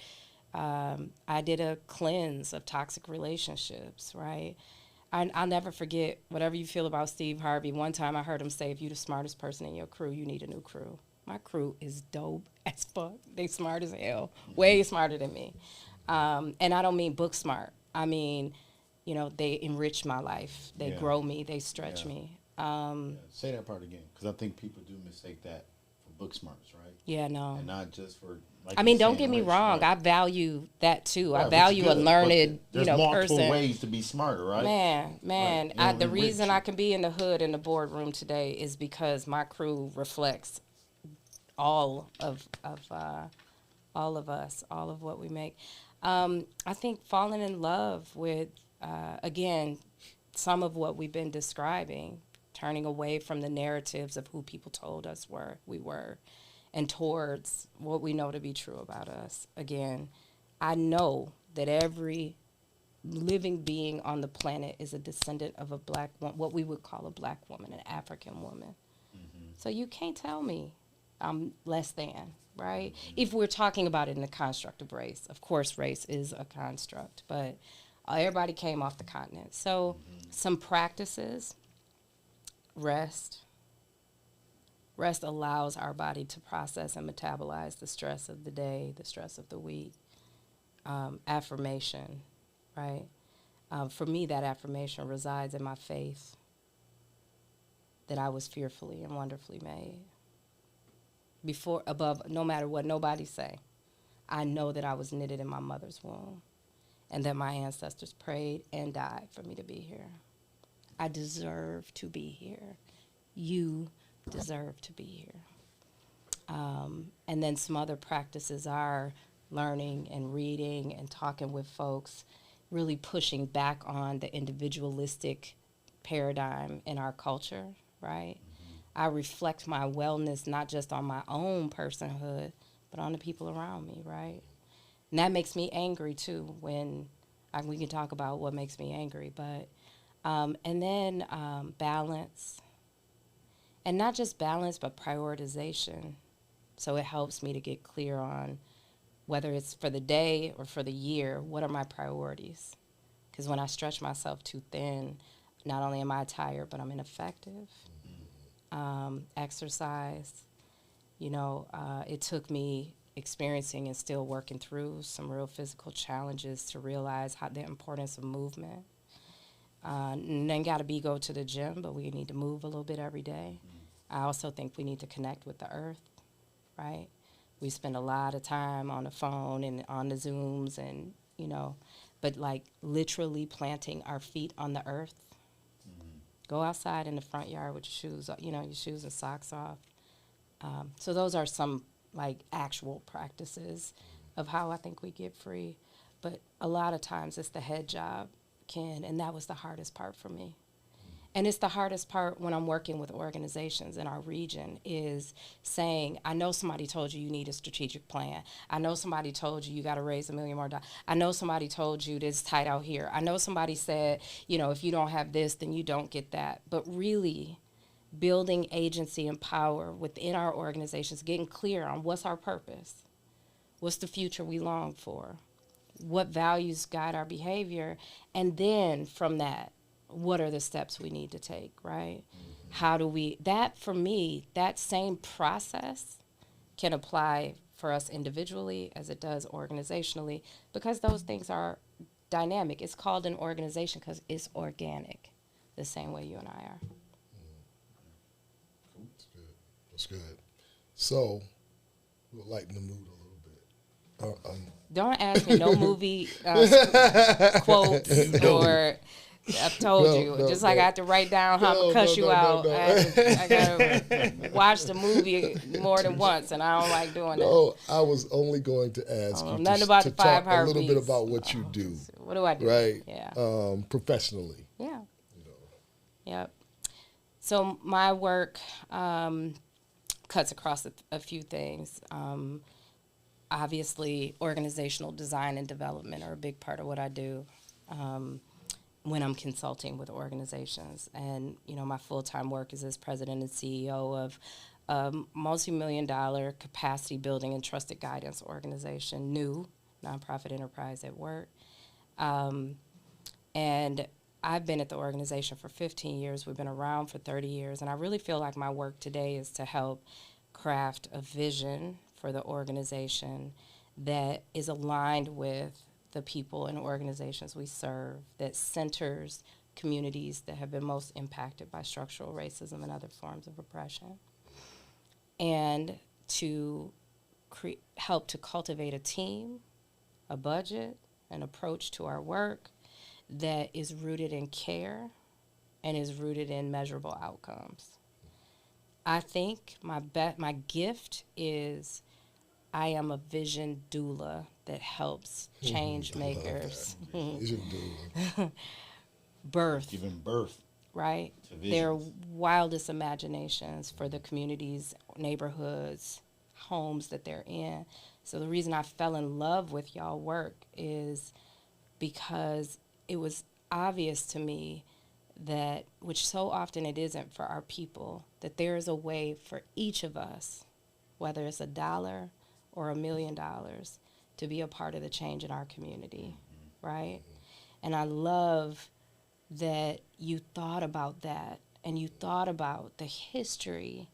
I did a cleanse of toxic relationships, right? I'll never forget, whatever you feel about Steve Harvey, one time I heard him say, if you're the smartest person in your crew, you need a new crew. My crew is dope as fuck. They smart as hell, way smarter than me. And I don't mean book smart. I mean, they enrich my life. They grow me. They stretch me. Say that part again, because I think people do mistake that for book smarts, right? Yeah, no. And not just for, I mean, don't get me wrong. Right? I value that too. Right, I value a learned, there's person. There's multiple ways to be smarter, right? Man. Right. The reason I can be in the hood in the boardroom today is because my crew reflects all of us, all of what we make. I think falling in love with, again, some of what we've been describing, turning away from the narratives of who people told us we were, and towards what we know to be true about us. Again, I know that every living being on the planet is a descendant of a black woman, what we would call a black woman, an African woman. Mm-hmm. So you can't tell me I'm less than, right? Mm-hmm. If we're talking about it in the construct of race. Of course, race is a construct, but everybody came off the continent. So some practices, rest. Rest allows our body to process and metabolize the stress of the day, the stress of the week. Affirmation, right? For me, that affirmation resides in my faith that I was fearfully and wonderfully made. No matter what nobody say, I know that I was knitted in my mother's womb and that my ancestors prayed and died for me to be here. I deserve to be here. You deserve to be here. And then some other practices are learning and reading and talking with folks, really pushing back on the individualistic paradigm in our culture, right? Mm-hmm. I reflect my wellness not just on my own personhood, but on the people around me, right? And that makes me angry too when we can talk about what makes me angry, but and then balance, and not just balance, but prioritization. So it helps me to get clear on whether it's for the day or for the year, what are my priorities? Because when I stretch myself too thin, not only am I tired, but I'm ineffective. Exercise, it took me experiencing and still working through some real physical challenges to realize the importance of movement. And then got to go to the gym, but we need to move a little bit every day. I also think we need to connect with the earth, right? We spend a lot of time on the phone and on the Zooms and, but like literally planting our feet on the earth. Go outside in the front yard with your shoes, your shoes and socks off. So those are some like actual practices of how I think we get free. But a lot of times it's the head job, Ken, and that was the hardest part for me. And it's the hardest part when I'm working with organizations in our region is saying, I know somebody told you need a strategic plan. I know somebody told you got to raise $1 million more. I know somebody told you this tight out here. I know somebody said, if you don't have this, then you don't get that. But really building agency and power within our organizations, getting clear on what's our purpose, what's the future we long for, what values guide our behavior, and then from that, what are the steps we need to take, right? How do that for me, that same process can apply for us individually as it does organizationally, because those things are dynamic. It's called an organization because it's organic, the same way you and I are. That's good. That's good. So we'll lighten the mood a little bit. Don't ask me no movie quotes or... I've told you. Just like I have to write down how I'm going to cuss you out. I got to watch the movie more than once, and I don't like doing that. No, I was only going to ask you to talk a little bit about what you do. What do I do? Right? Yeah. Professionally. Yeah. Yep. So my work cuts across a few things. Obviously, organizational design and development are a big part of what I do. When I'm consulting with organizations. And, my full-time work is as president and CEO of a multi-million-dollar capacity building and trusted guidance organization, new nonprofit enterprise at work. And I've been at the organization for 15 years. We've been around for 30 years. And I really feel like my work today is to help craft a vision for the organization that is aligned with the people and organizations we serve, that centers communities that have been most impacted by structural racism and other forms of oppression, and to help to cultivate a team, a budget, an approach to our work that is rooted in care and is rooted in measurable outcomes. I think my gift is I am a vision doula that helps change makers birth. Giving birth. Right? Their wildest imaginations for the communities, neighborhoods, homes that they're in. So the reason I fell in love with y'all work is because it was obvious to me that, which so often it isn't for our people, that there is a way for each of us, whether it's $1 or $1 million, to be a part of the change in our community, right? And I love that you thought about that, and you thought about the history,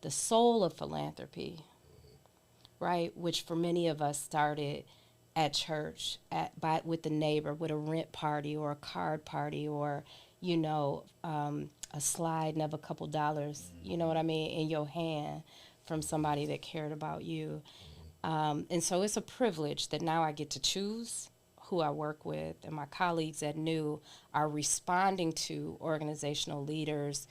the soul of philanthropy, right? Which for many of us started at church, with the neighbor, with a rent party or a card party, or, a slide of a couple dollars, you know what I mean, in your hand from somebody that cared about you. And so it's a privilege that now I get to choose who I work with, and my colleagues at New are responding to organizational leaders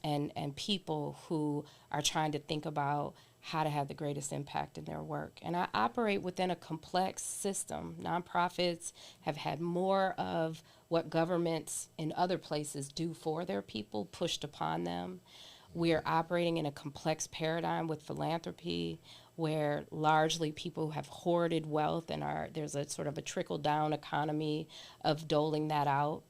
and people who are trying to think about how to have the greatest impact in their work. And I operate within a complex system. Nonprofits have had more of what governments in other places do for their people pushed upon them. We are operating in a complex paradigm with philanthropy where largely people have hoarded wealth and there's a sort of a trickle-down economy of doling that out.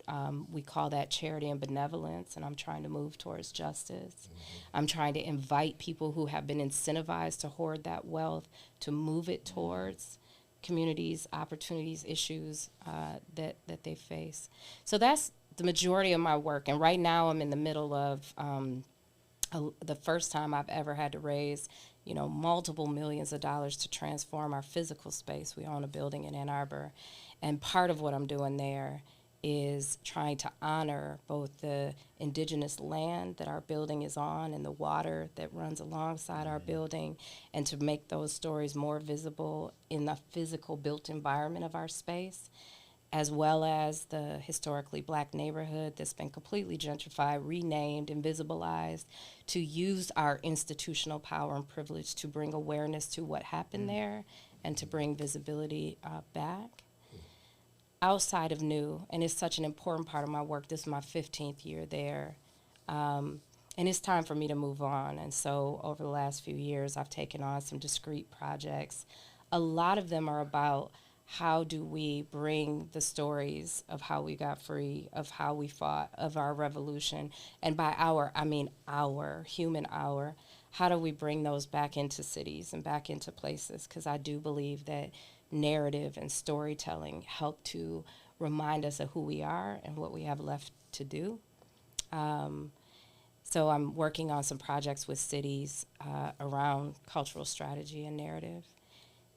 We call that charity and benevolence, and I'm trying to move towards justice. I'm trying to invite people who have been incentivized to hoard that wealth to move it towards communities, opportunities, issues that they face. So that's the majority of my work, and right now I'm in the middle of the first time I've ever had to raise multiple millions of dollars to transform our physical space. We own a building in Ann Arbor, and part of what I'm doing there is trying to honor both the indigenous land that our building is on and the water that runs alongside our building, and to make those stories more visible in the physical built environment of our space, as well as the historically black neighborhood that's been completely gentrified, renamed, and visibilized, to use our institutional power and privilege to bring awareness to what happened there and to bring visibility back. Outside of New, and it's such an important part of my work, this is my 15th year there, and it's time for me to move on. And so over the last few years, I've taken on some discrete projects. A lot of them are about how do we bring the stories of how we got free, of how we fought, of our revolution, and by our, I mean our, human our, how do we bring those back into cities and back into places? Because I do believe that narrative and storytelling help to remind us of who we are and what we have left to do. So I'm working on some projects with cities around cultural strategy and narrative.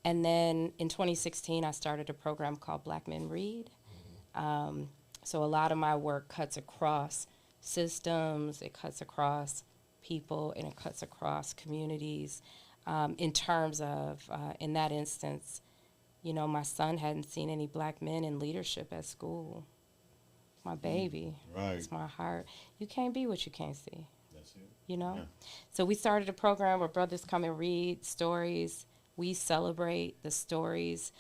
And then in 2016, I started a program called Black Men Read. So a lot of my work cuts across systems, it cuts across people, and it cuts across communities in terms of, in that instance, my son hadn't seen any black men in leadership at school. My baby. Right. It's my heart. You can't be what you can't see. That's it. Yeah. So we started a program where brothers come and read stories. We celebrate the stories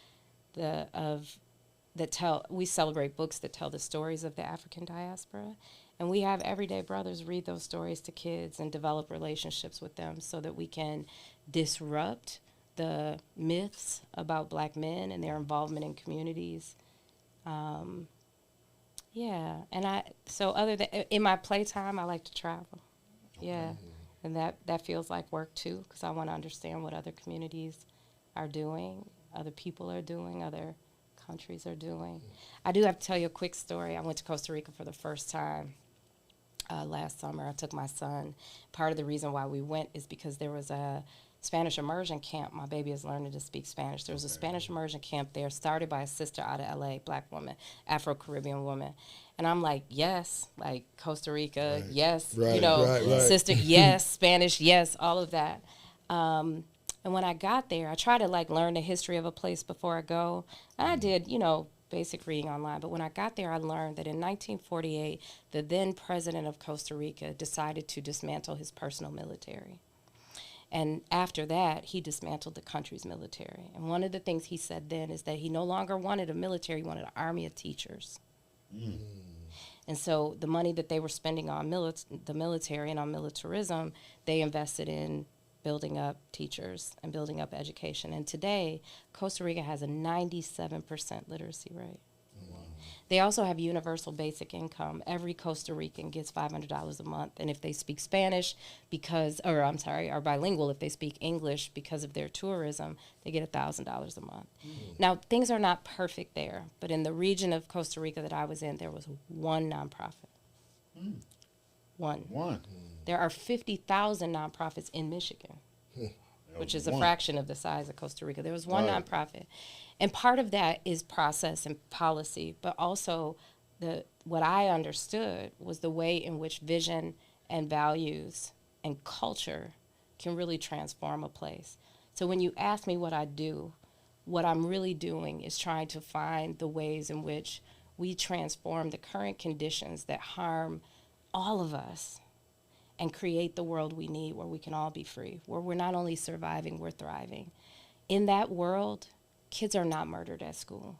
we celebrate books that tell the stories of the African diaspora. And we have everyday brothers read those stories to kids and develop relationships with them so that we can disrupt the myths about black men and their involvement in communities. And so other than, in my playtime, I like to travel. Yeah. And that feels like work too, because I want to understand what other communities are doing, other people are doing, other countries are doing. I do have to tell you a quick story. I went to Costa Rica for the first time last summer. I took my son. Part of the reason why we went is because there was a Spanish immersion camp. My baby is learning to speak Spanish. There was a Spanish immersion camp there started by a sister out of LA, black woman, Afro-Caribbean woman. And I'm like, yes, like Costa Rica, yes, sister, yes, Spanish, yes, all of that. And when I got there, I tried to learn the history of a place before I go. And I did, basic reading online. But when I got there, I learned that in 1948, the then president of Costa Rica decided to dismantle his personal military. And after that, he dismantled the country's military. And one of the things he said then is that he no longer wanted a military, he wanted an army of teachers. And so the money that they were spending on the military and on militarism, they invested in building up teachers and building up education. And today, Costa Rica has a 97% literacy rate. They also have universal basic income. Every Costa Rican gets $500 a month. And if they speak Spanish are bilingual, if they speak English because of their tourism, they get $1,000 a month. Now, things are not perfect there, but in the region of Costa Rica that I was in, there was one nonprofit. One. There are 50,000 nonprofits in Michigan, which is a fraction of the size of Costa Rica. There was one nonprofit. And part of that is process and policy, but also what I understood was the way in which vision and values and culture can really transform a place. So when you ask me what I do, what I'm really doing is trying to find the ways in which we transform the current conditions that harm all of us and create the world we need where we can all be free, where we're not only surviving, we're thriving. In that world, kids are not murdered at school.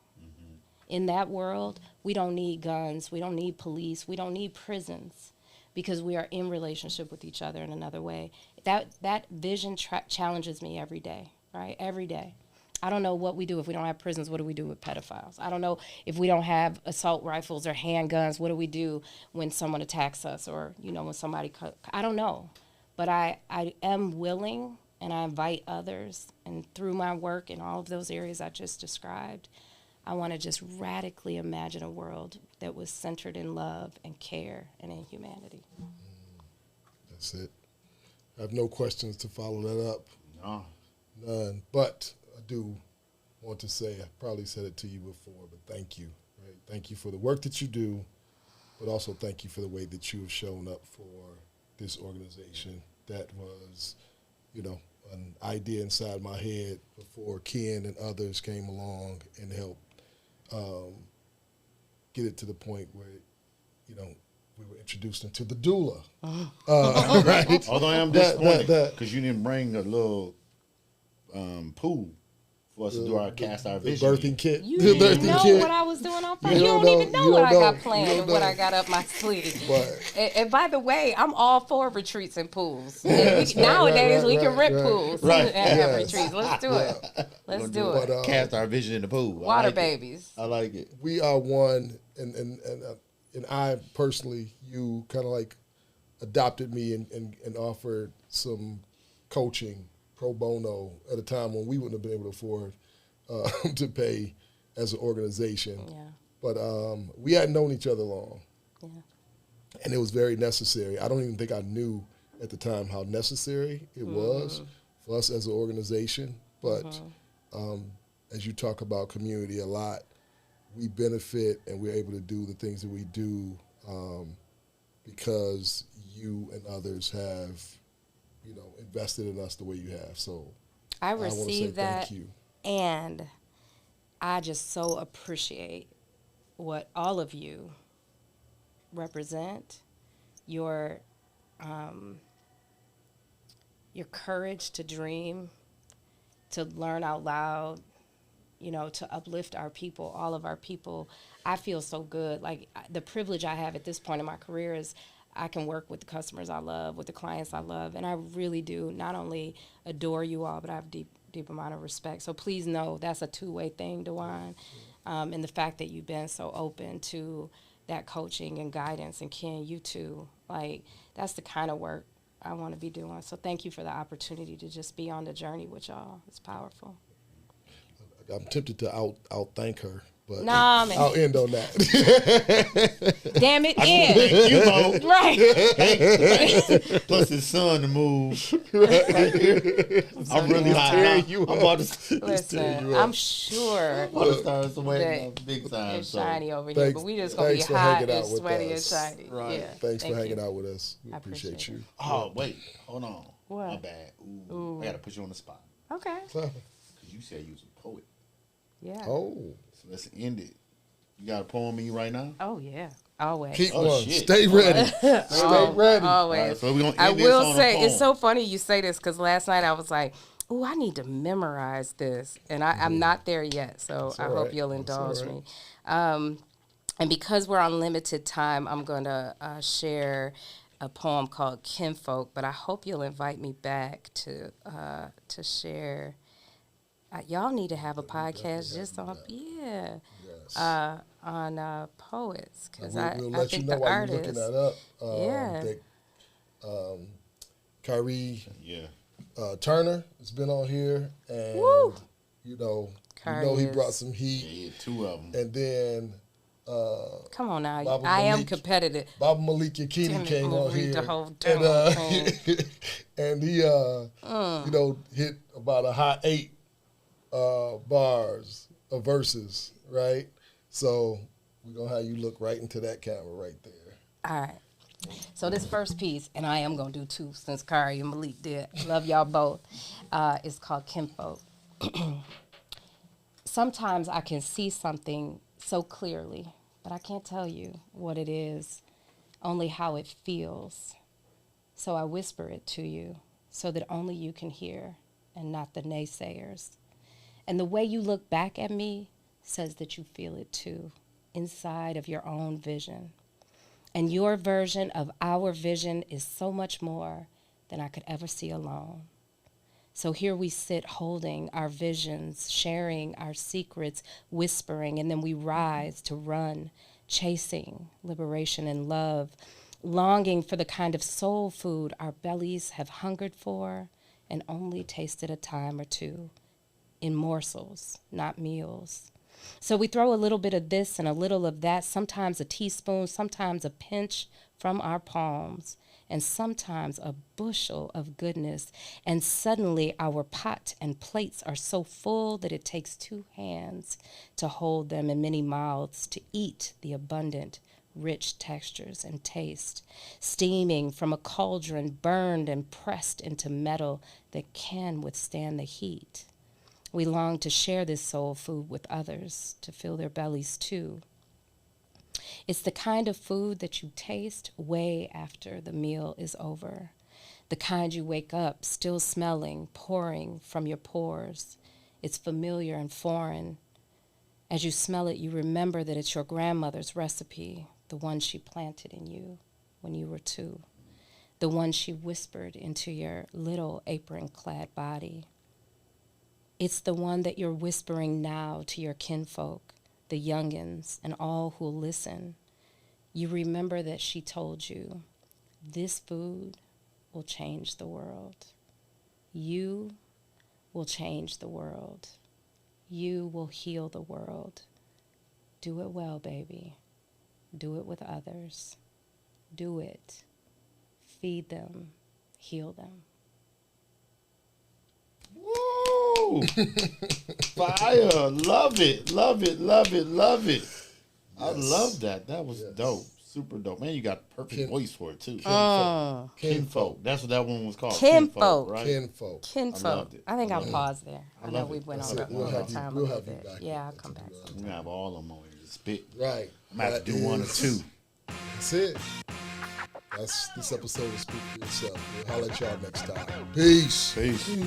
In that world, we don't need guns, we don't need police, we don't need prisons, because we are in relationship with each other in another way. That vision challenges me every day. right? Every day. I don't know what we do if we don't have prisons. What do we do with pedophiles? I don't know if we don't have assault rifles or handguns. What do we do when someone attacks us or, when somebody I don't know. But I am willing, and I invite others. And through my work in all of those areas I just described, I want to just radically imagine a world that was centered in love and care and in humanity. That's it. I have no questions to follow that up. No. None. But I do want to say, I probably said it to you before, but thank you. Right? Thank you for the work that you do, but also thank you for the way that you have shown up for this organization that was, an idea inside my head before Ken and others came along and helped get it to the point where, we were introduced into the doula. Right? Although I am disappointed because you didn't bring a little pool for us to do our cast our vision. Birthing kit. You didn't know what I was doing on Friday. You don't even know what I got planned and what I got up my sleeve. And by the way, I'm all for retreats and pools. And nowadays, we can rent pools and have retreats. Let's do it. Let's do it. But, cast our vision in the pool. Water babies. I like it. We are one, and I personally, you kind of like adopted me and offered some coaching pro bono at a time when we wouldn't have been able to afford to pay as an organization. Yeah. But we hadn't known each other long. Yeah. And it was very necessary. I don't even think I knew at the time how necessary it was for us as an organization. But as you talk about community a lot, we benefit and we're able to do the things that we do because you and others have, invested in us the way you have. So I received that, thank you. And I just so appreciate what all of you represent, your courage to dream, to learn out loud, to uplift our people, all of our people. I feel so good. Like the privilege I have at this point in my career is I can work with the customers I love, with the clients I love, and I really do not only adore you all, but I have deep amount of respect. So please know that's a two-way thing, Dwan, and the fact that you've been so open to that coaching and guidance, and Ken, you too. Like that's the kind of work I want to be doing. So thank you for the opportunity to just be on the journey with y'all. It's powerful. I'm tempted to out thank her, but nah, man. I'll end on that. Damn it, end. You know. Right. Plus his son to move. I'm really hot. I'm about to listen. I'm sure I'm about to start somewhere big time. It's shiny over here, but we just gonna be hot and sweaty and shiny. Right. Yeah. Thanks for hanging out with us. We I appreciate you. Oh wait, hold on. What? My bad. Ooh. I gotta put you on the spot. Okay. Because you said you was a poet. Yeah. Oh. So let's end it. You got a poem in you right now? Oh yeah. Always. Keep Oh, one. shit. Stay ready. Stay ready. Always. All right, so we're gonna end I this will on a say poem. it's so funny you say this because last night I was like, "Ooh, I need to memorize this," and I'm not there yet. So I hope you'll indulge me. And because we're on limited time, I'm going to share a poem called "Kinfolk," but I hope you'll invite me back to share. Y'all need to have a podcast just on on poets because we'll I let think you know the while artists. you're looking that up. Yeah. That, Kyrie Yeah. Turner has been on here, and Woo! he brought some heat. Yeah, two of them. And then Come on now, Baba I am Malik. competitive. Baba Malik Yakini Damn it, came I'm gonna on read here, the whole damn thing. and he hit about a hot 8 bars of verses, right? So we're gonna have you look right into that camera right there. All right. So this first piece, and I am gonna do two since Kari and Malik did. Love y'all both. It's called Kinfolk. Sometimes I can see something so clearly, but I can't tell you what it is, only how it feels. So I whisper it to you so that only you can hear and not the naysayers. And the way you look back at me says that you feel it too, inside of your own vision. And your version of our vision is so much more than I could ever see alone. So here we sit holding our visions, sharing our secrets, whispering, and then we rise to run, chasing liberation and love, longing for the kind of soul food our bellies have hungered for and only tasted a time or two, in morsels, not meals. So we throw a little bit of this and a little of that, sometimes a teaspoon, sometimes a pinch from our palms, and sometimes a bushel of goodness. And suddenly our pot and plates are so full that it takes 2 hands to hold them and many mouths to eat the abundant, rich textures and taste, steaming from a cauldron burned and pressed into metal that can withstand the heat. We long to share this soul food with others, to fill their bellies too. It's the kind of food that you taste way after the meal is over, the kind you wake up still smelling, pouring from your pores. It's familiar and foreign. As you smell it, you remember that it's your grandmother's recipe, the one she planted in you when you were 2, the one she whispered into your little apron-clad body. It's the one that you're whispering now to your kinfolk, the youngins, and all who'll listen. You remember that she told you, this food will change the world. You will change the world. You will heal the world. Do it well, baby. Do it with others. Do it. Feed them. Heal them. Woo! Fire! Love it, love it, love it, love it. Yes. I love that. That was dope. Super dope. Man, you got perfect voice for it, too. Kinfolk. That's what that one was called. Kinfolk. Right? Kinfolk. I loved it. I think I'll pause there. I know we it. went over time a little bit. Yeah, I'll come back. We're going to have all of them on here to spit. Right. I might have to do 1 or 2. That's it. That's this episode of Speak For Yourself. We'll holler at y'all next time. Peace. Peace.